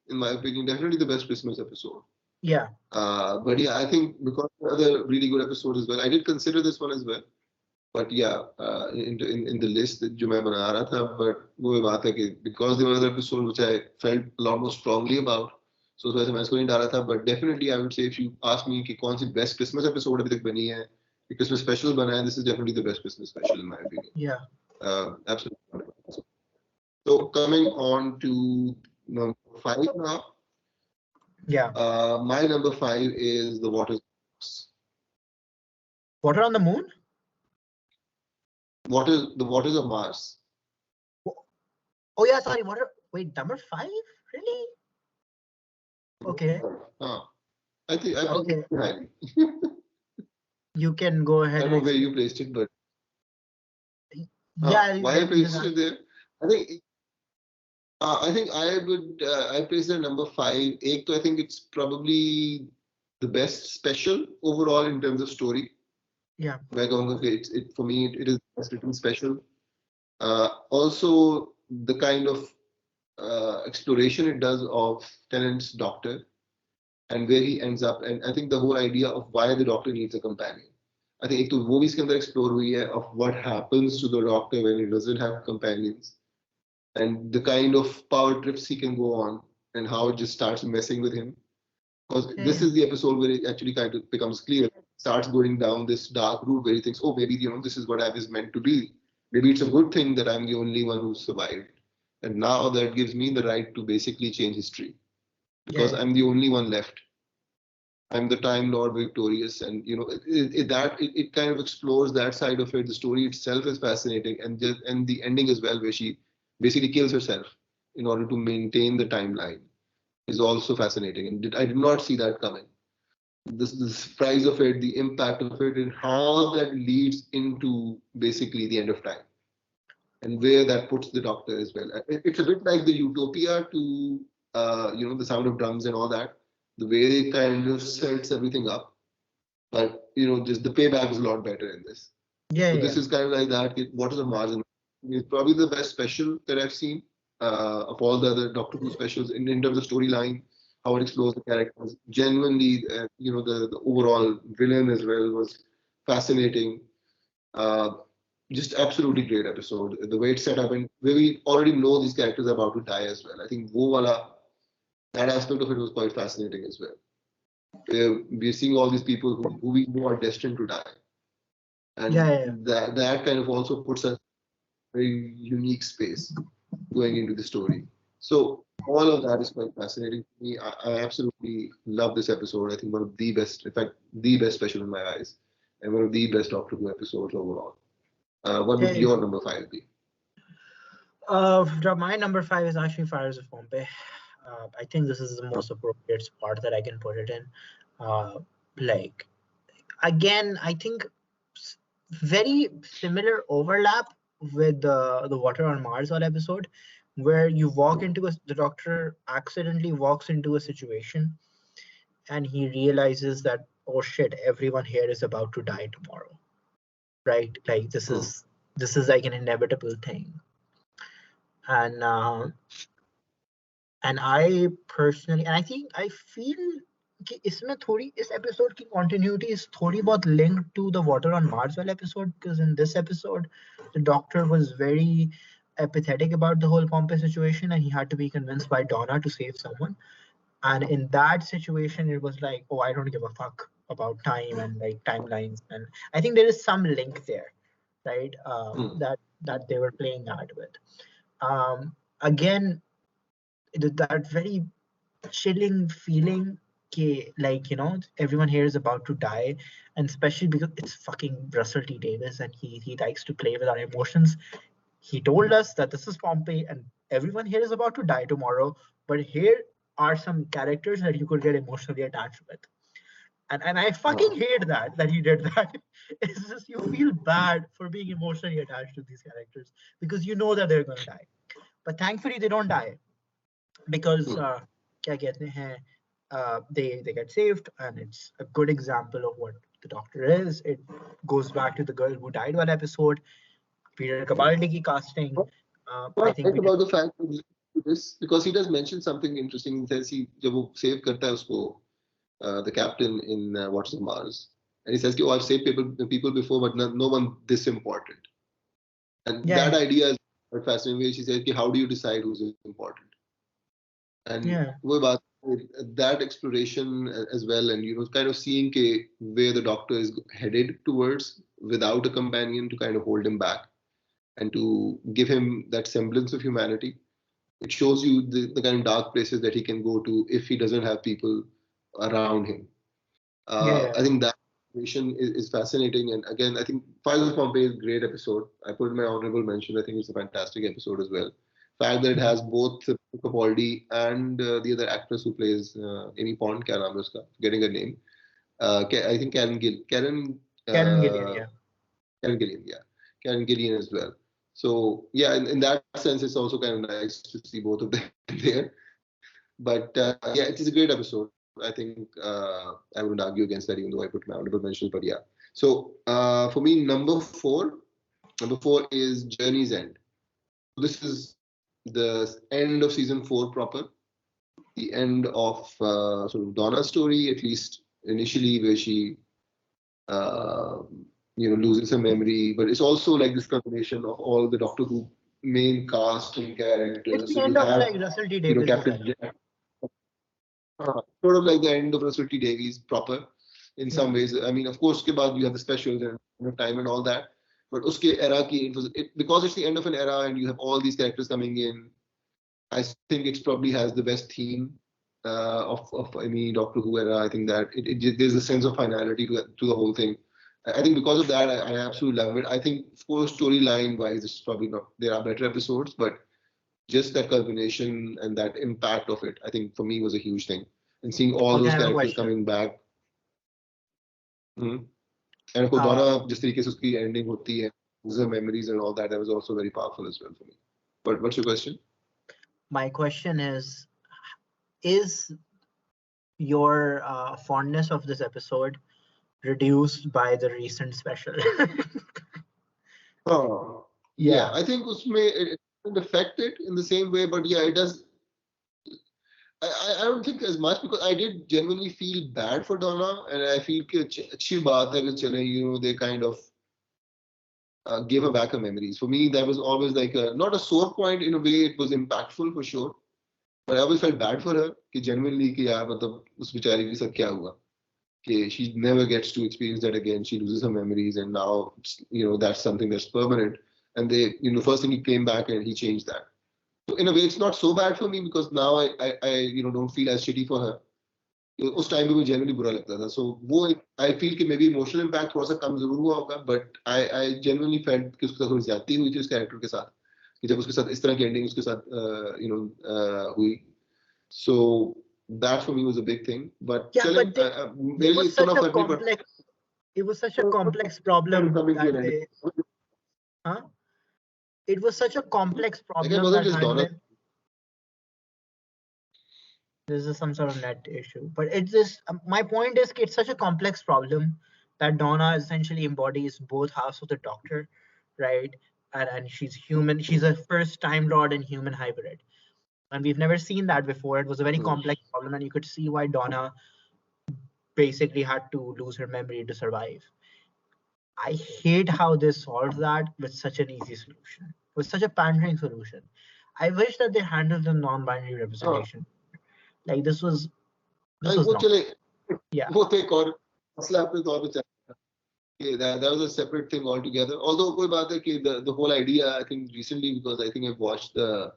in my opinion. Definitely the best Christmas episode. Yeah. But yeah, I think because the other really good episodes as well. I did consider this one as well. But yeah, in the list that जो मैं बना रहा था, but वो बात है कि because there were other episodes which I felt a lot more strongly about, so उस वजह से मैं इसको नहीं डाला था. But definitely I would say if you ask me कि कौन सी best Christmas episode अभी तक बनी है, कि Christmas special बना है, this is definitely the best Christmas special in my opinion. Yeah. Absolutely. So coming on to number 5 now. Yeah. My number 5 is the Water. Water on the Moon? The Waters of Mars. Oh yeah, sorry. Water. Wait, number 5? Really? Okay. I think I Okay. highly. You can go ahead. I don't know where you placed it, but yeah. why I placed it there? I think I would I placed it at number 5. Ek, I think it's probably the best special overall in terms of story. Yeah. It for me it is best written special. Also the kind of exploration it does of Tennant's doctor and where he ends up, and I think the whole idea of why the doctor needs a companion. I think एक तो वो भी इसके अंदर explore हुई है of what happens to the doctor when he doesn't have companions and the kind of power trips he can go on and how it just starts messing with him. Because this is the episode where it actually kind of becomes clear. It starts going down this dark route where he thinks, oh, maybe this is what I was meant to be. Maybe it's a good thing that I'm the only one who survived. And now that gives me the right to basically change history. Because I'm the only one left. I'm the Time Lord victorious, and it kind of explores that side of it. The story itself is fascinating, and the ending as well, where she basically kills herself in order to maintain the timeline, is also fascinating. And I did not see that coming. The surprise of it, the impact of it, and how that leads into basically the end of time, and where that puts the Doctor as well. It's a bit like the utopia to the Sound of Drums and all that. The way it kind of sets everything up, but just the payback is a lot better in this. Yeah. So this is kind of like that. What is the margin? It's probably the best special that I've seen of all the other Doctor Who specials in terms of storyline, how it explores the characters. Genuinely, the overall villain as well was fascinating. Just absolutely great episode. The way it's set up and where we already know these characters are about to die as well. I think that aspect of it was quite fascinating as well. We're seeing all these people who we know are destined to die. And that kind of also puts us in a very unique space going into the story. So all of that is quite fascinating to me. I absolutely love this episode. I think one of the best, in fact, the best special in my eyes, and one of the best Doctor Who episodes overall. What would your number 5 be? My number 5 is actually Fires of Pompeii. I think this is the most appropriate spot that I can put it in. Again, I think very similar overlap with the Water on Mars all episode, where you walk into the Doctor accidentally walks into a situation and he realizes that, oh shit, everyone here is about to die tomorrow, right? Like this is like an inevitable thing. And I personally, and I feel कि इसमें थोड़ी इस episode की continuity is थोड़ी बहुत linked to the Water on Mars वाला episode, because in this episode the Doctor was very apathetic about the whole Pompey situation and he had to be convinced by Donna to save someone. And in that situation it was like, oh, I don't give a fuck about time and like timelines, and I think there is some link there, right? That they were playing that with. Again, that very chilling feeling, like everyone here is about to die, and especially because it's fucking Russell T Davies and he likes to play with our emotions. He told us that this is Pompeii and everyone here is about to die tomorrow, but here are some characters that you could get emotionally attached with. And I fucking hate that he did that. It's just you feel bad for being emotionally attached to these characters because you know that they're gonna die. But thankfully they don't die, because क्या कहते हैं, they get saved, and it's a good example of what the Doctor is. It goes back to the girl who died one episode, Peter Capaldi ki casting. I think about the fact of this, because he does mention something interesting. He says जब वो save करता है उसको, the captain in Waters of Mars, and he says, "Oh, I've saved people before, but no one this important." And Yeah, that idea is quite fascinating. She says, "Okay, how do you decide who's important?" And yeah, वो बात that exploration as well, and kind of seeing where the Doctor is headed towards without a companion to kind of hold him back and to give him that semblance of humanity. It shows you the kind of dark places that he can go to if he doesn't have people around him. yeah, I think that exploration is fascinating. And again, I think Files of Pompeii is a great episode. I put in my honorable mention. I think it's a fantastic episode as well. Fact that it yeah. has both Capaldi and the other actress who plays Amy Pond, क्या नाम है उसका? Getting her name. I think Karen Gillian, uh, yeah. Karen Gillian, yeah, Karen Gillian as well. So yeah, in that sense, it's also kind of nice to see both of them there. But yeah, it is a great episode. I think I wouldn't argue against that, even though I put my honorable mentions. But yeah, so for me, number four is Journey's End. This is the end of season 4 proper, the end of sort of Donna's story, at least initially, where she uh, loses her memory. But it's also like this combination of all the Doctor Who main cast and It's characters. the So you end of like have Russell T Davis's Captain era. Jack, sort of like the end of Russell T Davies proper in Yeah. some ways. I mean, of course, उसके बाद you have the specials and time and all that. But uske era ki, because it's the end of an era and you have all these characters coming in. I think it probably has the best theme of any Doctor Who era. I think that there's a sense of finality to the whole thing. I think because of that, I absolutely love it. I think, of course, storyline wise, it's probably not. There are better episodes, but just that culmination and that impact of it, I think for me was a huge thing. And seeing all Okay, I those have a characters question. coming back, mm-hmm. And Uh, Hodana, जिस तरीके से उसकी ending होती है, user memories and all that, that was also very powerful as well for me. But what's your question? my question is your fondness of this episode reduced by the recent special? Oh, yeah, Yeah. I think it doesn't affect it in the same way, but yeah, it does. I don't think as much because I did genuinely feel bad for Donna, and I feel कि अच्छी बात है कि चले, they kind of gave her back her memories. For me, that was always like not a sore point in a way. It was impactful for sure, but I always felt bad for her कि genuinely कि यार मतलब उस बेचारी के साथ क्या हुआ कि she never gets to experience that again. She loses her memories, and now that's something that's permanent. And they, first thing he came back and he changed that. So in a way, it's not so bad for me because now I don't feel as shitty for her. उस time पे मुझे genuinely बुरा लगता था सो वो I feel कि may be emotional impact थोड़ा सा कम जरूर हुआ होगा बट आई जेन्युइनली फेल्ट कि उसके साथ थोड़ी ज्यादती हुई थी उस कैरेक्टर के साथ कि जब उसके साथ इस तरह की एंडिंग उसके साथ हुई so that for me was a big thing but Yeah, चले but मेरे लिए इतना फर्क नहीं पड़ता it was such a complex problem coming to that an end. they, huh? It was such a complex Like it problem wasn't that just had Donna. been. This is some sort of net issue, but it's this. My point is, it's such a complex problem that Donna essentially embodies both halves of the Doctor, right? And she's human. She's a first Time Lord and human hybrid, and we've never seen that before. It was a very complex problem, and you could see why Donna basically had to lose her memory to survive. I hate how they solved that with such an easy solution, with such a pandering solution. I wish that they handled the non-binary हाँ, representation. Like this was वो not. चले Yeah. वो तो एक और मसला अपने तौर पे चल Okay, that was a separate thing altogether. Although कोई बात है कि the whole idea, I think recently because I think I've watched the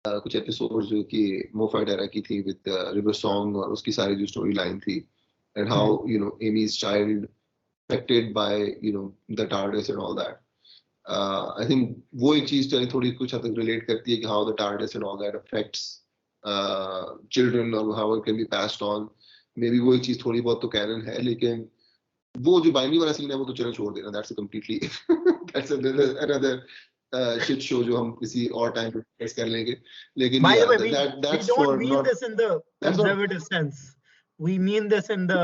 कुछ episodes जो कि Moffat era की थी with River Song और उसकी सारी जो story line थी and how Amy's child affected by the TARDIS and all that. I think वो एक चीज तो थोड़ी कुछ हद तक relate करती है कि how the TARDIS and all that affects children or how it can be passed on. Maybe वो एक चीज थोड़ी बहुत तो canon है लेकिन वो जो बाइनरी वाला सीन है वो तो चलो छोड़ देना that's completely that's another shit show जो हम किसी और टाइम पे डिस्कस कर लेंगे लेकिन By the या way, we that's don't for mean not this in the that's not conservative sense. We mean this in the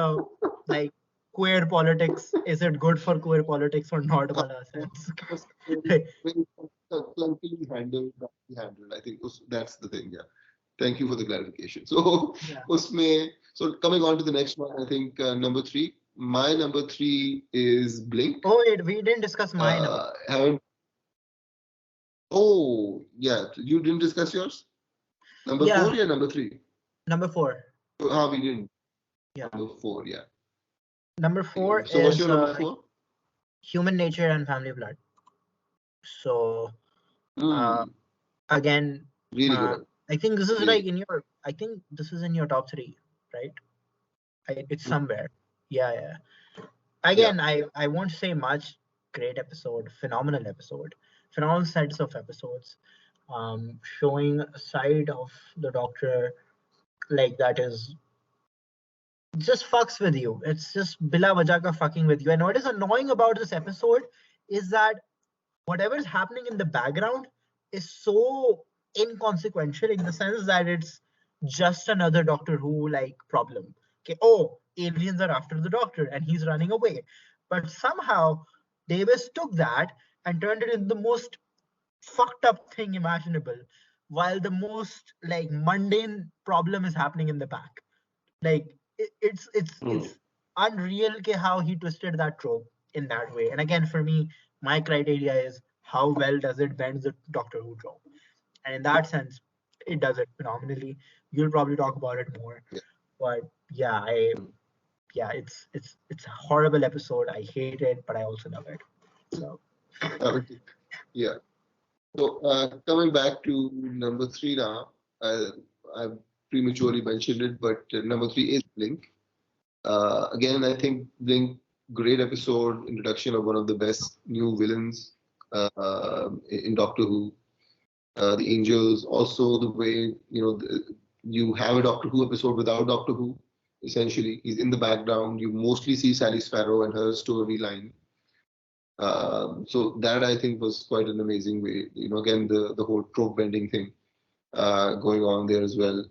like queer politics. Is it good for queer politics or not? Wala sense. clunkily handled I think that's the thing yeah thank you for the clarification so Yeah. उसमें So coming on to the next one, I think number three. My number three is Blink. Oh, wait, we didn't discuss my number. Haven't. Oh, yeah. You didn't discuss yours. Number Yeah, 4, yeah, number 3. number 4. How we didn't. Yeah. Number 4, yeah. Number 4 So what's is your number 4? Human Nature and Family Blood. So Mm, again, really good. I think this is Really. like in your. I think this is in your top 3, right? It's somewhere. Yeah, yeah. Again, I won't say much. Great episode, phenomenal episode, phenomenal sets of episodes, showing a side of the Doctor like that is just fucks with you. It's just bila wajah ka fucking with you. And what is annoying about this episode is that whatever is happening in the background is so inconsequential in the sense that it's just another Doctor Who like problem. Okay, oh, aliens are after the Doctor and he's running away. But somehow Davis took that and turned it into the most fucked up thing imaginable, while the most like mundane problem is happening in the back. Like it's unreal how he twisted that trope in that way. And again, for me, my criteria is how well does it bend the Doctor Who trope, and in that sense, it does it phenomenally. You'll probably talk about it more, but yeah, it's a horrible episode. I hate it, but I also love it. So yeah. So coming back to number 3 now, I prematurely mentioned it, but number 3 is Blink. Again, I think Blink, great episode, introduction of one of the best new villains in Doctor Who. The Angels, also the way you have a Doctor Who episode without Doctor Who. Essentially, he's in the background. You mostly see Sally Sparrow and her storyline. So that I think was quite an amazing way. Again, the whole trope bending thing going on there as well.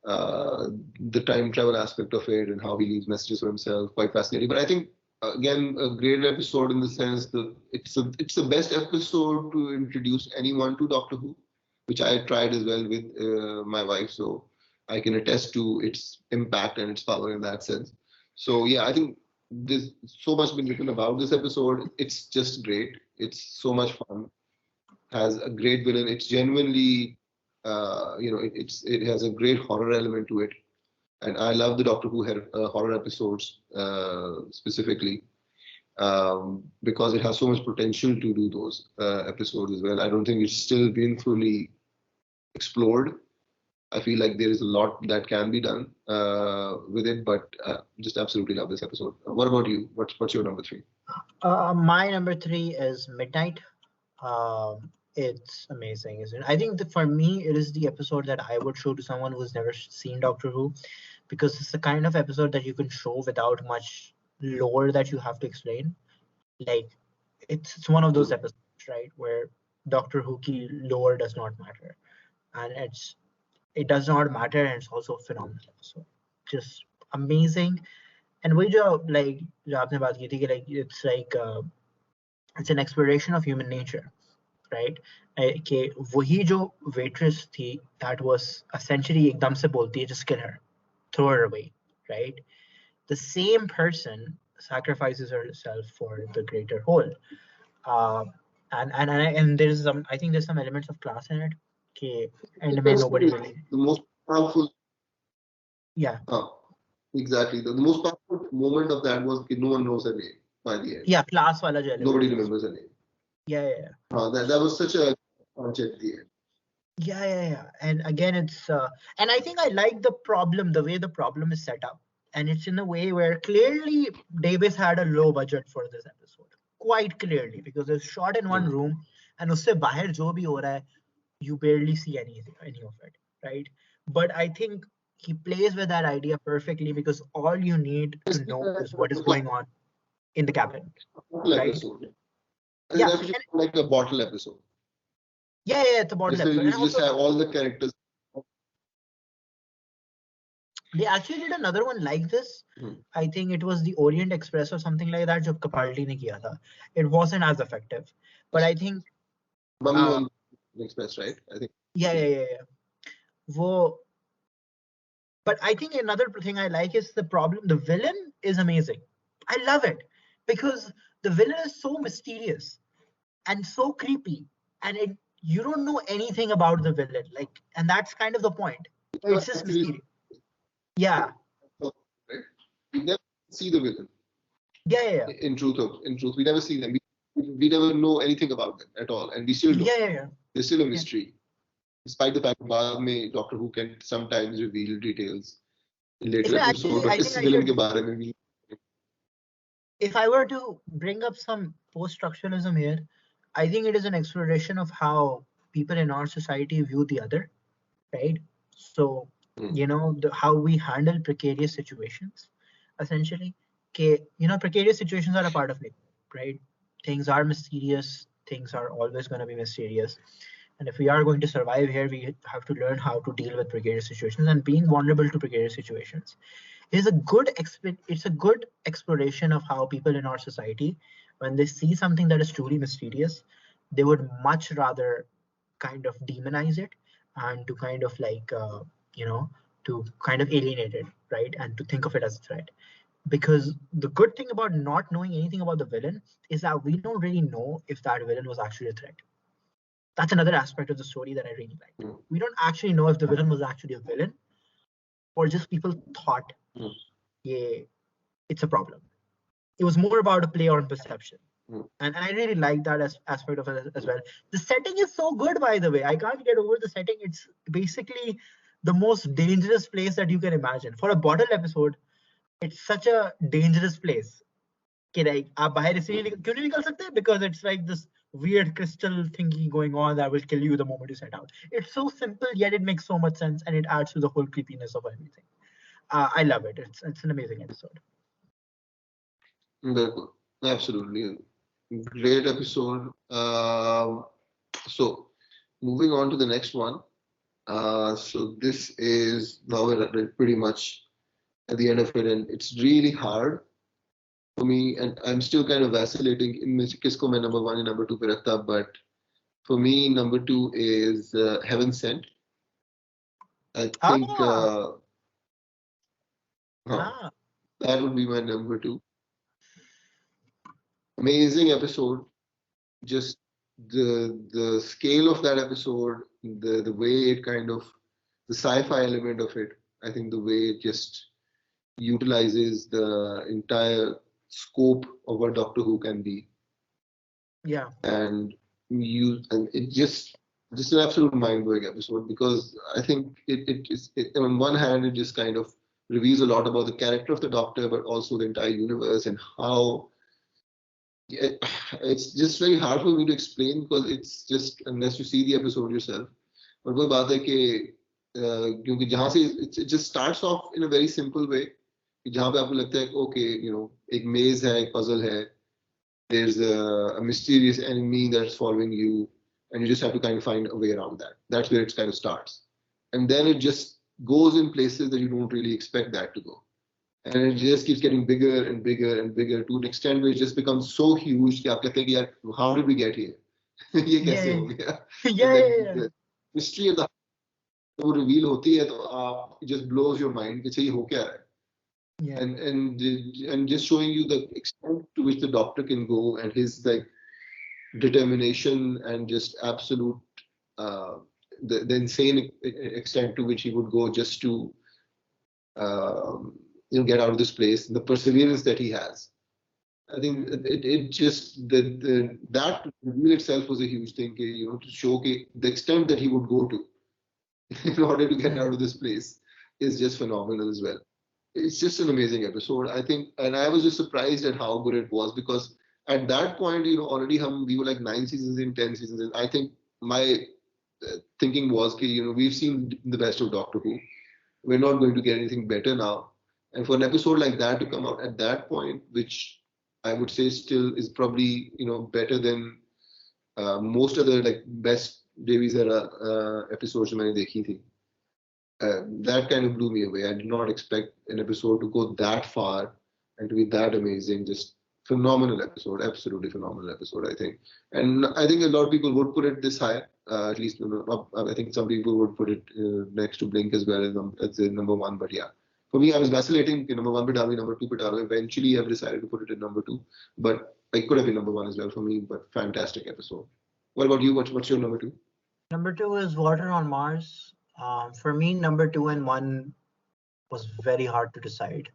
The time travel aspect of it and how he leaves messages for himself, quite fascinating. But I think again, a great episode in the sense that it's the best episode to introduce anyone to Doctor Who, which I tried as well with my wife, so I can attest to its impact and its power in that sense. So yeah, I think there's so much been written about this episode. It's just great. It's so much fun. Has a great villain. It's genuinely, it has a great horror element to it, and I love the Doctor Who horror episodes specifically because it has so much potential to do those episodes as well. I don't think it's still been fully explored. I feel like there is a lot that can be done with it, but just absolutely love this episode. What about you? What's your number 3? my number 3 is Midnight. It's amazing, isn't it? I think that for me, it is the episode that I would show to someone who's never seen Doctor Who, because it's the kind of episode that you can show without much lore that you have to explain. Like it's one of those episodes, right, where Doctor Who ki lore does not matter, and it does not matter, and it's also a phenomenal episode, just amazing. And वही जो like जो आपने बात की थी कि like it's an exploration of human nature, right? कि वही जो waitress थी that was essentially एकदम से बोलती है just kill her, throw her away, right? The same person sacrifices herself for the greater whole. And there's some, I think there's some elements of class in it. Okay, and nobody really. The most powerful. Yeah. Exactly. The most powerful moment of that was no one knows her name by the end. Yeah, class wala jo Nobody remembers her name. Yeah. That was such a punch at the end. Yeah. And again, it's and I think I like the way the problem is set up, and it's in a way where clearly Davis had a low budget for this episode, quite clearly, because it's shot in one room, and usse bahar jo bhi ho raha hai, you barely see any of it, right? But I think he plays with that idea perfectly, because all you need to know is what is going on in the cabin, right? Episode. Yeah, like a bottle episode. Yeah, it's a bottle episode. You just have all the characters. They actually did another one like this. I think it was the Orient Express or something like that, जो Capaldi ने किया था. It wasn't as effective, but I think Mummy Express, right? I think. Yeah. वो But I think another thing I like is the villain is amazing. I love it because the villain is so mysterious and so creepy, and you don't know anything about the villain, like, and that's kind of the point. It's just Actually, mysterious. Yeah, right? We never see the villain. yeah. In truth, we never see them. We never know anything about them at all, and we still don't. Yeah. They're still a Yeah. mystery, despite the fact that बाद में Doctor Who can sometimes reveal details in later If I episode. actually, और I think इस I villain के should, बारे में भी if I were to bring up some post-structuralism here, I think it is an exploration of how people in our society view the other, right? So, how we handle precarious situations, essentially. Okay, precarious situations are a part of it, right? Things are mysterious, things are always going to be mysterious. And if we are going to survive here, we have to learn how to deal with precarious situations, and being vulnerable to precarious situations is a it's a good exploration of how people in our society, when they see something that is truly mysterious, they would much rather kind of demonize it and to kind of like you know to kind of alienate it, right, and to think of it as a threat. Because the good thing about not knowing anything about the villain is that we don't really know if that villain was actually a threat. That's another aspect of the story that I really like. We don't actually know if the villain was actually a villain or just people thought, yeah, it's a problem. It was more about a play on perception. And I really like that aspect of it as well. The setting is so good, by the way. I can't get over the setting. It's basically the most dangerous place that you can imagine. For a bottle episode, it's such a dangerous place. कि like आप बाहर इसलिए क्यों नहीं निकल सकते? Because it's like this weird crystal thingy going on that will kill you the moment you set out. It's so simple, yet it makes so much sense, and it adds to the whole creepiness of everything. I love it. It's an amazing episode. बिल्कुल, absolutely great episode. So moving on to the next one. So this is now we're pretty much at the end of it, and it's really hard for me, and I'm still kind of vacillating in kisko mein number one and number two pe rakhta, but for me, number two is Heaven Sent. I think Ah, huh, ah, that would be my number two. Amazing episode. Just the scale of that episode, the way it kind of the sci-fi element of it. I think the way it just utilizes the entire scope of what Doctor Who can be, yeah, and it just an absolute mind-blowing episode because I think on one hand it just kind of reveals a lot about the character of the Doctor, but also the entire universe and how it's just very hard for me to explain because it's just unless you see the episode yourself. But वो बात है कि क्योंकि जहाँ से it just starts off in a very simple way कि जहाँ पे आपको लगता है okay, एक maze है, एक puzzle है, there's a mysterious enemy that's following you, and you just have to kind of find a way around that. That's where it kind of starts, and then it just goes in places that you don't really expect that to go, and it just keeps getting bigger and bigger and bigger to an extent where it just becomes so huge कि आप कहते हैं कि यार how did we get here? ये कैसे yeah, हो गया? yeah, And then yeah, the mystery of the वो reveal होती है तो आप it just blows your mind कि ये हो क्या रहा है? yeah, And just showing you the extent to which the Doctor can go and his like determination and just absolute uh, the insane extent to which he would go just to um, get out of this place, the perseverance that he has. I think it just that reveal itself was a huge thing, to show the extent that he would go to in order to get yeah, out of this place is just phenomenal as well. It's just an amazing episode, I think, and I was just surprised at how good it was because at that point, already we were like 9 seasons in, 10 seasons in. I think my thinking was, we've seen the best of Doctor Who. We're not going to get anything better now. And for an episode like that to come out at that point, which I would say still is probably better than most other like best Davies era episodes मैंने देखी थी. That kind of blew me away. I did not expect an episode to go that far and to be that amazing. Just phenomenal episode, absolutely phenomenal episode, I think. And I think a lot of people would put it this high, at least I think some people would put it next to Blink as well as the number one. But yeah, for me, I was vacillating. Number one, but number two, but eventually I've decided to put it in number two. But it could have been number one as well for me. But fantastic episode. What about you? What's your number two? Number two is Water on Mars. For me, number two and one was very hard to decide.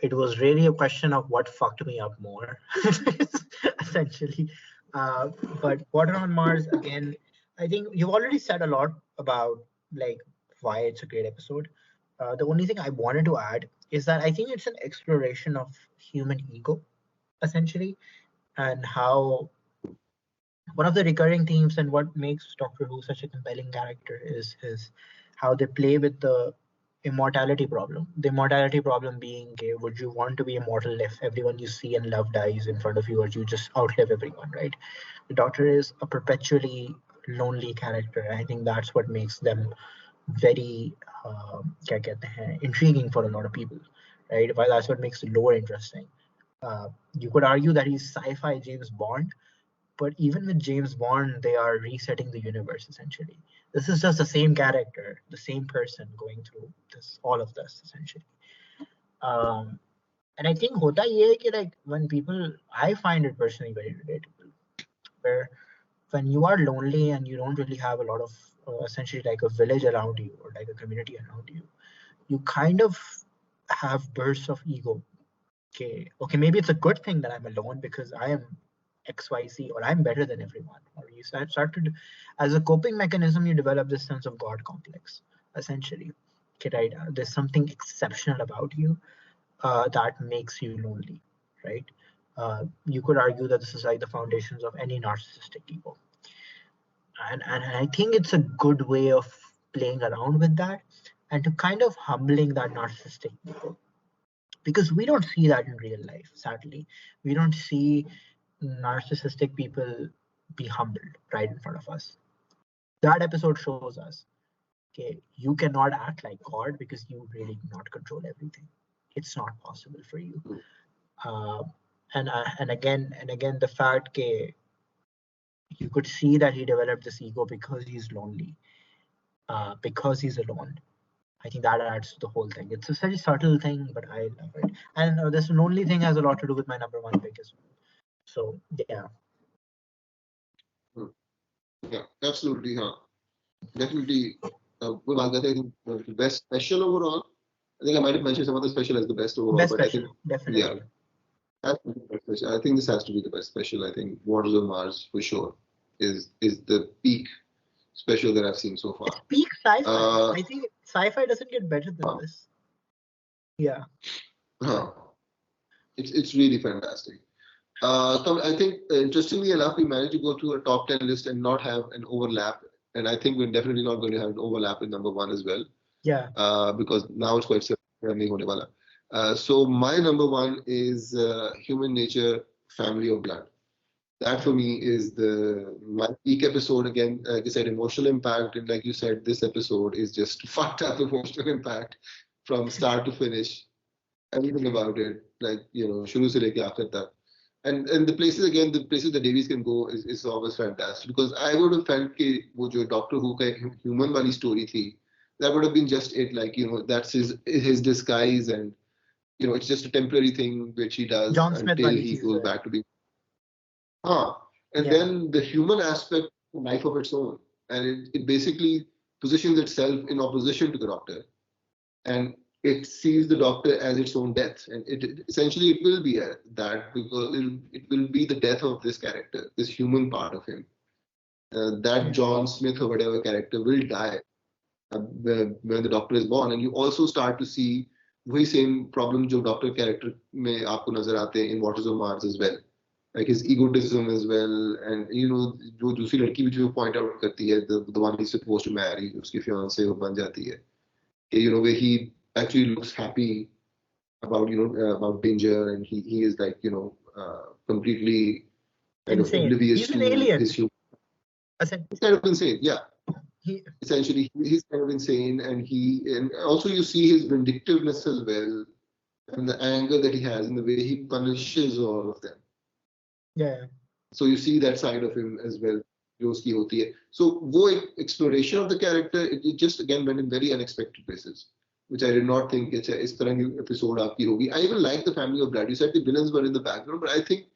It was really a question of what fucked me up more, essentially. Uh, but Water on Mars, again, I think you've already said a lot about like why it's a great episode. The only thing I wanted to add is that I think it's an exploration of human ego, essentially, and how one of the recurring themes and what makes Doctor Who such a compelling character is how they play with the immortality problem. The immortality problem being, okay, would you want to be immortal if everyone you see and love dies in front of you, or you just outlive everyone, right? The Doctor is a perpetually lonely character. I think that's what makes them very intriguing for a lot of people, right? While that's what makes the lore interesting. You could argue that he's sci-fi James Bond, but even with James Bond, they are resetting the universe essentially. This is just the same character, the same person going through all of this essentially. And I think hota ye hai ki, like when people, I find it personally very relatable, where when you are lonely and you don't really have a lot of essentially like a village around you or like a community around you, you kind of have bursts of ego. Okay, maybe it's a good thing that I'm alone because I am XYZ or I'm better than everyone. Or you start to, as a coping mechanism, you develop this sense of God complex, essentially. Okay, right? There's something exceptional about you that makes you lonely, right? You could argue that this is like the foundations of any narcissistic ego. And I think it's a good way of playing around with that and to kind of humbling that narcissistic ego, because we don't see that in real life. Sadly, we don't see narcissistic people be humbled right in front of us. That episode shows us, okay, you cannot act like God because you really do not control everything. It's not possible for you. And again the fact that you could see that he developed this ego because he's lonely, because he's alone. I think that adds to the whole thing. It's a very subtle thing, but I love it. And this lonely thing has a lot to do with my number one pick as well. So yeah. Yeah, absolutely. Huh. Definitely. Well, I think the best special overall. I think I might have mentioned some other special as the best overall, Best but special, I think definitely. Yeah, I think this has to be the best special. I think Waters on Mars for sure is the peak special that I've seen so far. It's peak sci-fi. I think sci-fi doesn't get better than this. Yeah. It's really fantastic. I think interestingly enough, we managed to go through a top 10 list and not have an overlap. And I think we're definitely not going to have an overlap with number one as well. Yeah. Because now it's quite simple. So my number one is Human Nature, Family of Blood. That for me is my peak episode. Again, like I said, emotional impact. And like you said, this episode is just fucked up emotional impact from start to finish. Everything about it, like, shuru se leke aakhir tak. And the places that Davies can go is always fantastic, because I would have felt that wo jo Doctor Who ka human wali story thi, that would have been just it, like, that's his disguise, and it's just a temporary thing which he does John Smith until he goes back to being. And then the human aspect, life of its own, and it basically positions itself in opposition to the Doctor, and it sees the Doctor as its own death, and essentially it will be that, because it will be the death of this character, this human part of him. That John Smith or whatever character will die when the Doctor is born, and you also start to see वही same problem जो Doctor character में आपको नजर आते हैं in Waters of Mars as well, like his egotism as well, and जो दूसरी लड़की भी जो point out करती है, the one he's supposed to marry, उसकी fiancée वो बन जाती है, where he actually looks happy about about danger, and he is like completely kind of oblivious. He's an alien. He's kind of insane, yeah. Essentially, he's kind of insane, and also you see his vindictiveness as well. and the anger that he has and the way he punishes all of them. Yeah. So you see that side of him as well, जो उसकी होती है. So वो exploration of the character, it just again went in very unexpected places, which I did not think it's इस तरह की episode आपकी होगी. I even like the family of Brad. You said the villains were in the background, but I think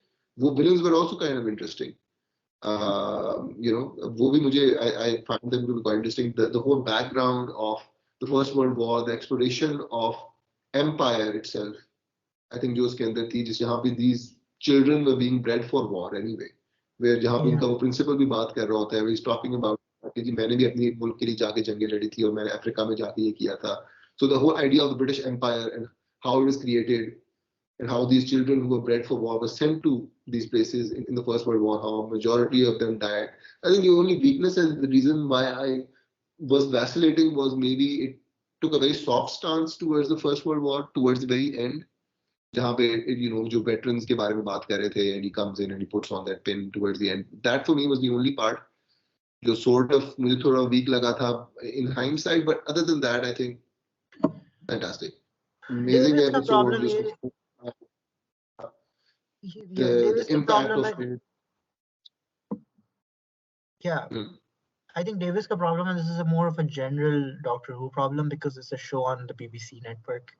वो villains were also kind of interesting. वो भी मुझे I find them to be quite interesting. The whole background of the First World War, the exploration of empire itself. I think जो उसके अंदर थी जिस जहाँ पे these children were being bred for war anyway, where जहाँ पे Yeah. उनका वो प्रिंसिपल भी बात कर रहा होता है, he's talking about कि जी मैंने भी अपनी मुल्क के लिए जाके जंगें लड़ी थी और मैंने अफ्रीका में जाके ये किया था. So the whole idea of the British Empire and how it was created and how these children who were bred for war were sent to these places in the First World War, how a majority of them died. I think the only weakness and the reason why I was vacillating was maybe it took a very soft stance towards the First World War towards the very end. जहाँ पे जो veterans के बारे में बात कर रहे थे, and he comes in and he puts on that pin towards the end. That for me was the only part जो sort of मुझे थोड़ा weak लगा था in hindsight, but other than that I think fantastic, amazing Davis का episode. problem ये The Davis का impact problem of है. it. Yeah. Mm. I think Davis' problem, and this is a more of a general Doctor Who problem because it's a show on the BBC network,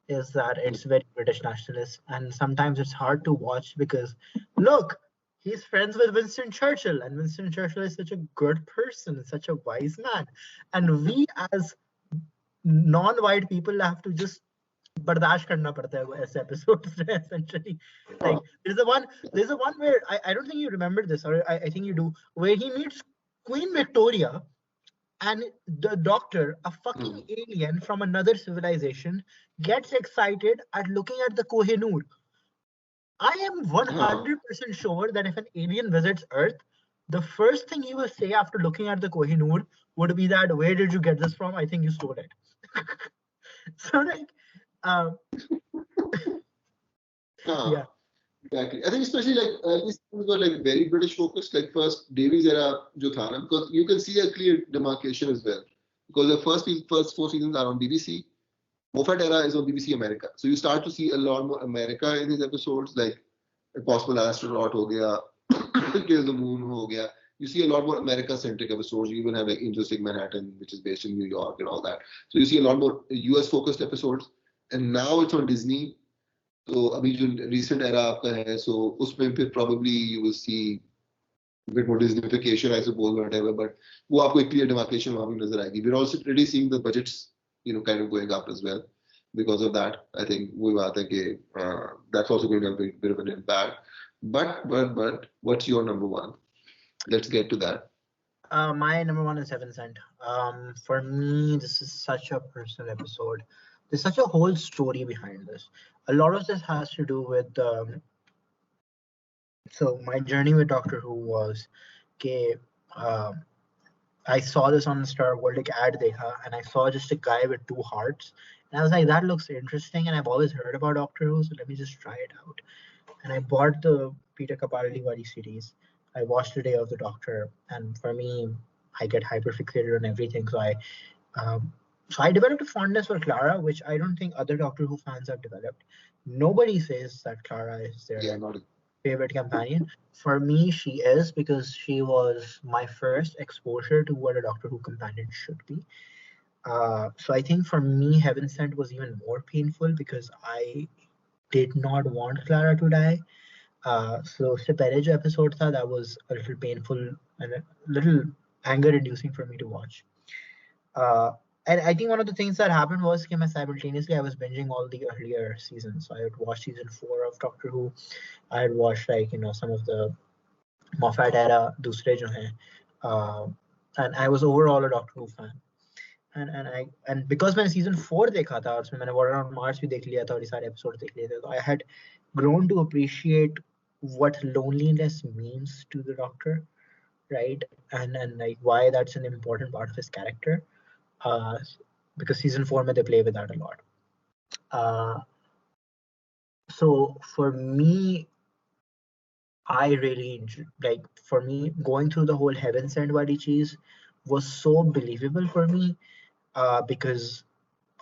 is that it's very British nationalist, and sometimes it's hard to watch because, look, he's friends with Winston Churchill, and Winston Churchill is such a good person, such a wise man, and we as non-white people have to just बर्दाश्त करना पड़ता है वो ऐसे episodes में essentially. Like there's a one where I don't think you remember this, or I think you do, where he meets Queen Victoria and the doctor, a fucking alien from another civilization, gets excited at looking at the Kohinoor. I am 100% sure that if an alien visits Earth, the first thing he will say after looking at the Kohinoor would be that, where did you get this from? I think you stole it. So like, yeah. Exactly. I think especially like these things were like very British focused. Like first Davies era जो था ना, because you can see a clear demarcation as well. Because the first 4 seasons are on BBC. Moffat era is on BBC America. So you start to see a lot more America in these episodes, like Impossible Astronaut ho gaya, Kill the Moon ho gaya. You see a lot more America-centric episodes. You even have like Angel Sick Manhattan, which is based in New York and all that. So you see a lot more US-focused episodes. And now it's on Disney. So अभी जो recent era आपका है, so उसमें फिर probably you will see a bit more Disneyfication, I suppose, whatever. But वो आपको एक clear demarcation वहाँ भी नजर आएगी. We're also already seeing the budgets, kind of going up as well. Because of that, I think वही बात है कि that's also going to have a bit of an impact. But what's your number one? Let's get to that. My number one is Heaven Sent. For me, this is such a personal episode. There's such a whole story behind this. A lot of this has to do with so my journey with Doctor Who was okay. I saw this on the Star World like ad dekha, and I saw just a guy with two hearts, and I was like, that looks interesting, and I've always heard about Doctor Who, so let me just try it out. And I bought the Peter Capaldi Wadi series. I watched The Day of the Doctor, and for me, I get hyper fixated on everything. So I developed a fondness for Clara, which I don't think other Doctor Who fans have developed. Nobody says that Clara is their favorite companion. For me, she is, because she was my first exposure to what a Doctor Who companion should be. So I think for me, Heaven Sent was even more painful because I did not want Clara to die. So उससे पहले जो episode था, that was a little painful and a little anger-inducing for me to watch. And I think one of the things that happened was that simultaneously I was binging all the earlier seasons. So I would watch season 4 of Doctor Who. I had watched some of the Moffat era, दूसरे जो हैं, and I was overall a Doctor Who fan. And because मैंने season 4 देखा था और उसमें मैंने Water on Mars भी देख लिया था और ये सारे episodes देख लिए थे, so I had grown to appreciate what loneliness means to the Doctor, right? And like why that's an important part of his character. Because season 4 they play with that a lot. So for me, I really like, for me, going through the whole Heaven Sent Wadi cheese was so believable for me, because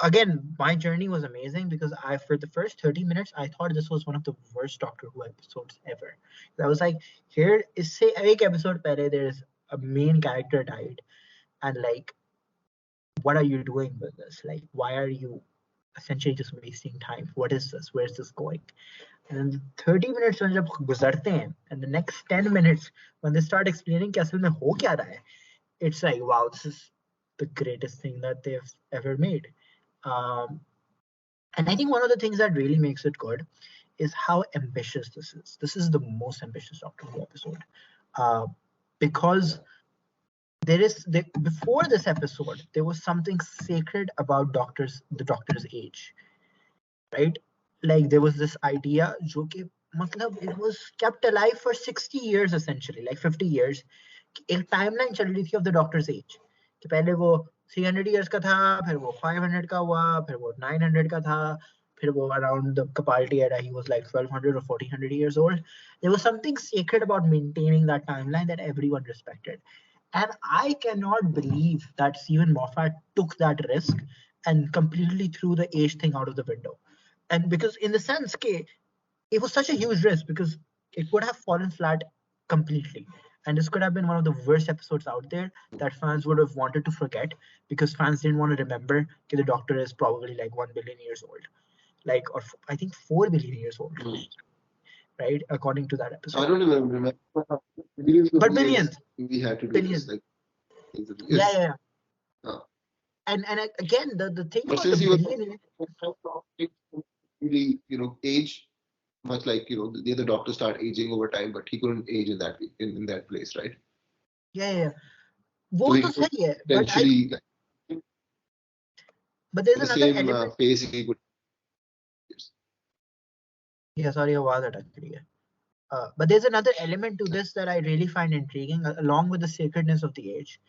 again, my journey was amazing because for the first 30 minutes, I thought this was one of the worst Doctor Who episodes ever. I was like, here is say एक episode पहले there's a main character died, and like, what are you doing with this? Like, why are you essentially just wasting time? What is this? Where is this going? And then 30 minutes when जब गुजरते हैं, and the next 10 minutes when they start explaining कि असल में हो क्या रहा है, it's like, wow, this is the greatest thing that they've ever made. Um, and I think one of the things that really makes it good is how ambitious this is. This is the most ambitious Doctor Who episode. Because before this episode, there was something sacred about the doctor's age, right? Like there was this idea, जो कि मतलब it was kept alive for 60 years essentially, like 50 years. एक timeline चल रही थी of the doctor's age. कि पहले वो 300 years का था, फिर वो 500 का हुआ, फिर वो 900 का था, फिर वो around the Capaldi era he was like 1200 or 1400 years old. There was something sacred about maintaining that timeline that everyone respected. And I cannot believe that Stephen Moffat took that risk and completely threw the age thing out of the window. And because in the sense, it was such a huge risk because it could have fallen flat completely. And this could have been one of the worst episodes out there that fans would have wanted to forget because fans didn't want to remember that the Doctor is probably like 1 billion years old. Like, or I think 4 billion years old, right? According to that episode. I don't even remember. But billions. We had to do Billions. this. Like, yes. Yeah. Uh, and again, the thing but about since the he was really, age, much like the other doctors start aging over time, but he couldn't age in that in that place, right? Yeah. वो तो सही है, but there's another same element. phase he could. Yeah, sorry, आवाज अटक रही है. But there's another element to this that I really find intriguing, along with the sacredness of the age,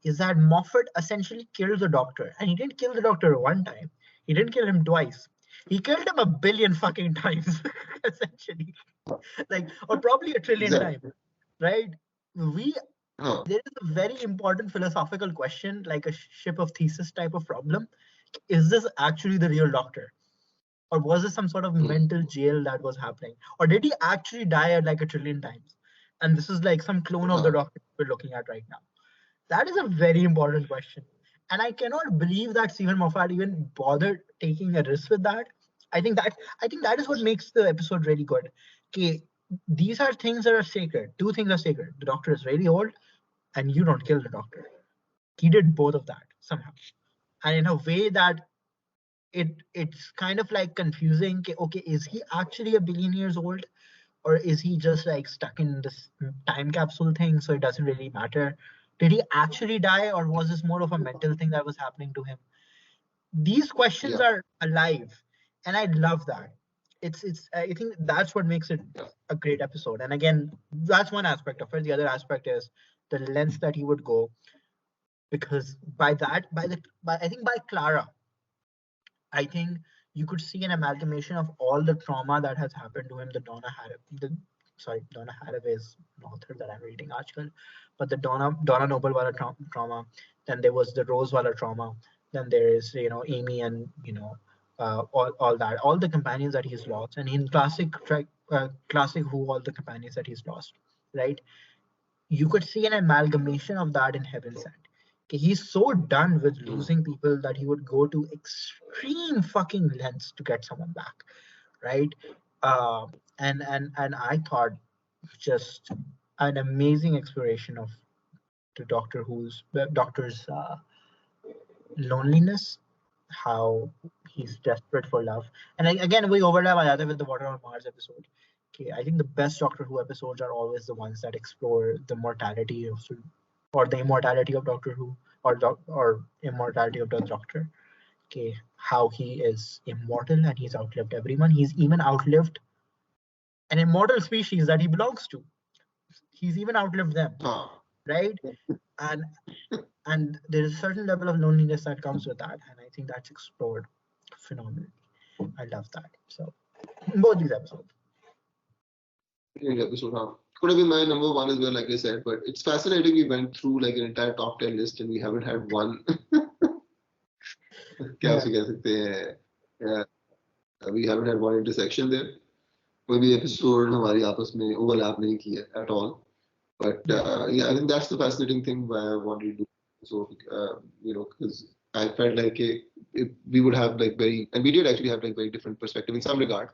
is that Moffat essentially killed the Doctor, and he didn't kill the Doctor one time. He didn't kill him twice. He killed him a billion fucking times, essentially, like, or probably a trillion times, right? There is a very important philosophical question, like a ship of thesis type of problem. Is this actually the real Doctor? Or was this some sort of mental jail that was happening? Or did he actually die like a trillion times? And this is like some clone of the Doctor we're looking at right now. That is a very important question. And I cannot believe that Stephen Moffat even bothered taking a risk with that. I think that is what makes the episode really good. Okay, these are things that are sacred. Two things are sacred. The Doctor is really old, and you don't kill the Doctor. He did both of that somehow. And in a way that it's kind of like confusing. Okay, is he actually a billion years old, or is he just like stuck in this time capsule thing, so it doesn't really matter? Did he actually die, or was this more of a mental thing that was happening to him? These questions are alive, and I love that. It's I think that's what makes it a great episode. And again, that's one aspect of it. The other aspect is the lengths that he would go, because by I think by Clara, I think you could see an amalgamation of all the trauma that has happened to him. Donna Haraway is an author that I'm reading article, but the Donna Noble wala trauma. Then there was the Rose wala trauma. Then there is Amy and all that, all the companions that he's lost, and in classic Who, all the companions that he's lost, right? You could see an amalgamation of that in Heaven Sent. He's so done with losing people that he would go to extreme fucking lengths to get someone back, right? And I thought just an amazing exploration of the Doctor's loneliness, how he's desperate for love, and again we overlap with the Water on Mars episode. Okay, I think the best Doctor Who episodes are always the ones that explore the mortality or the immortality of Doctor Who, or immortality of the Doctor. Okay, how he is immortal and he's outlived everyone. He's even outlived an immortal species that he belongs to. He's even outlived them, right? And there is a certain level of loneliness that comes with that, and I think that's explored phenomenally. I love that. So both these episodes. Episode, could have been my number one as well, like I said, but it's fascinating. We went through like an entire top 10 list and we haven't had one. क्या उसे कह सकते हैं, we haven't had one intersection there. कोई भी episode हमारी आपस में ओवरलैप नहीं किया at all. But yeah, I think that's the fascinating thing why I wanted to do. So because I felt like we would have like and we did actually have like very different perspective in some regard.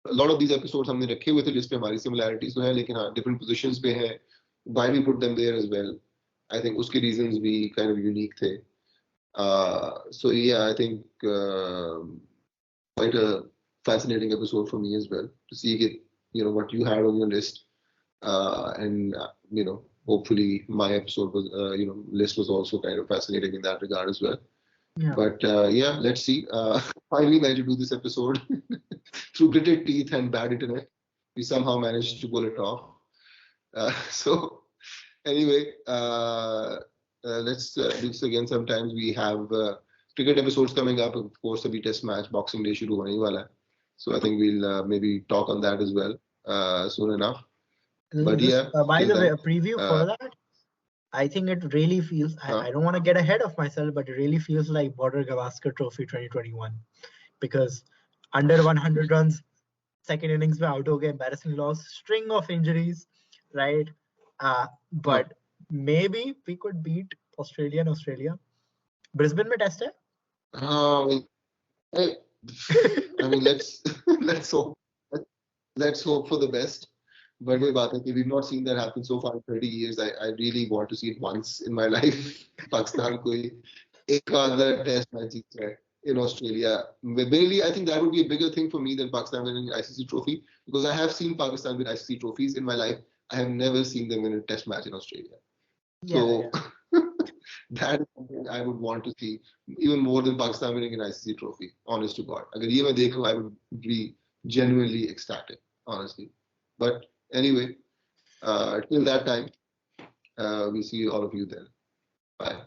A lot of these episodes हमने रखे हुए थे जिस पे हमारी similarities तो है, लेकिन हाँ different positions पे हैं. Why we put them there as well? I think उसके reasons भी kind of unique थे. So yeah, I think quite a fascinating episode for me as well to see what you had on your list, and hopefully my episode was list was also kind of fascinating in that regard as well. Yeah. But yeah, let's see. Finally managed to do this episode through gritted teeth and bad internet. We somehow managed to pull it off. So anyway, let's do this again. Sometimes we have cricket episodes coming up. Of course, the test match, Boxing Day शुरू होने ही वाला है. So I think we'll maybe talk on that as well soon enough. But yeah, by the way, a then, preview for that. I think it really feels. I don't want to get ahead of myself, but it really feels like Border Gavaskar Trophy 2021 because under 100 runs, second innings में out हो गए, embarrassing loss, string of injuries, right? But maybe we could beat Australia. Brisbane में test है? I mean, let's hope for the best. But we've not seen that happen so far in 30 years. I really want to see it once in my life. Pakistan koi ek other test match in Australia. Really, I think that would be a bigger thing for me than Pakistan winning an ICC trophy because I have seen Pakistan win ICC trophies in my life. I have never seen them win a test match in Australia. So that is something I would want to see even more than Pakistan winning an ICC trophy. Honest to God, अगर ये मैं देखूं, I would be genuinely ecstatic, honestly. But anyway, till that time, we see all of you then. Bye.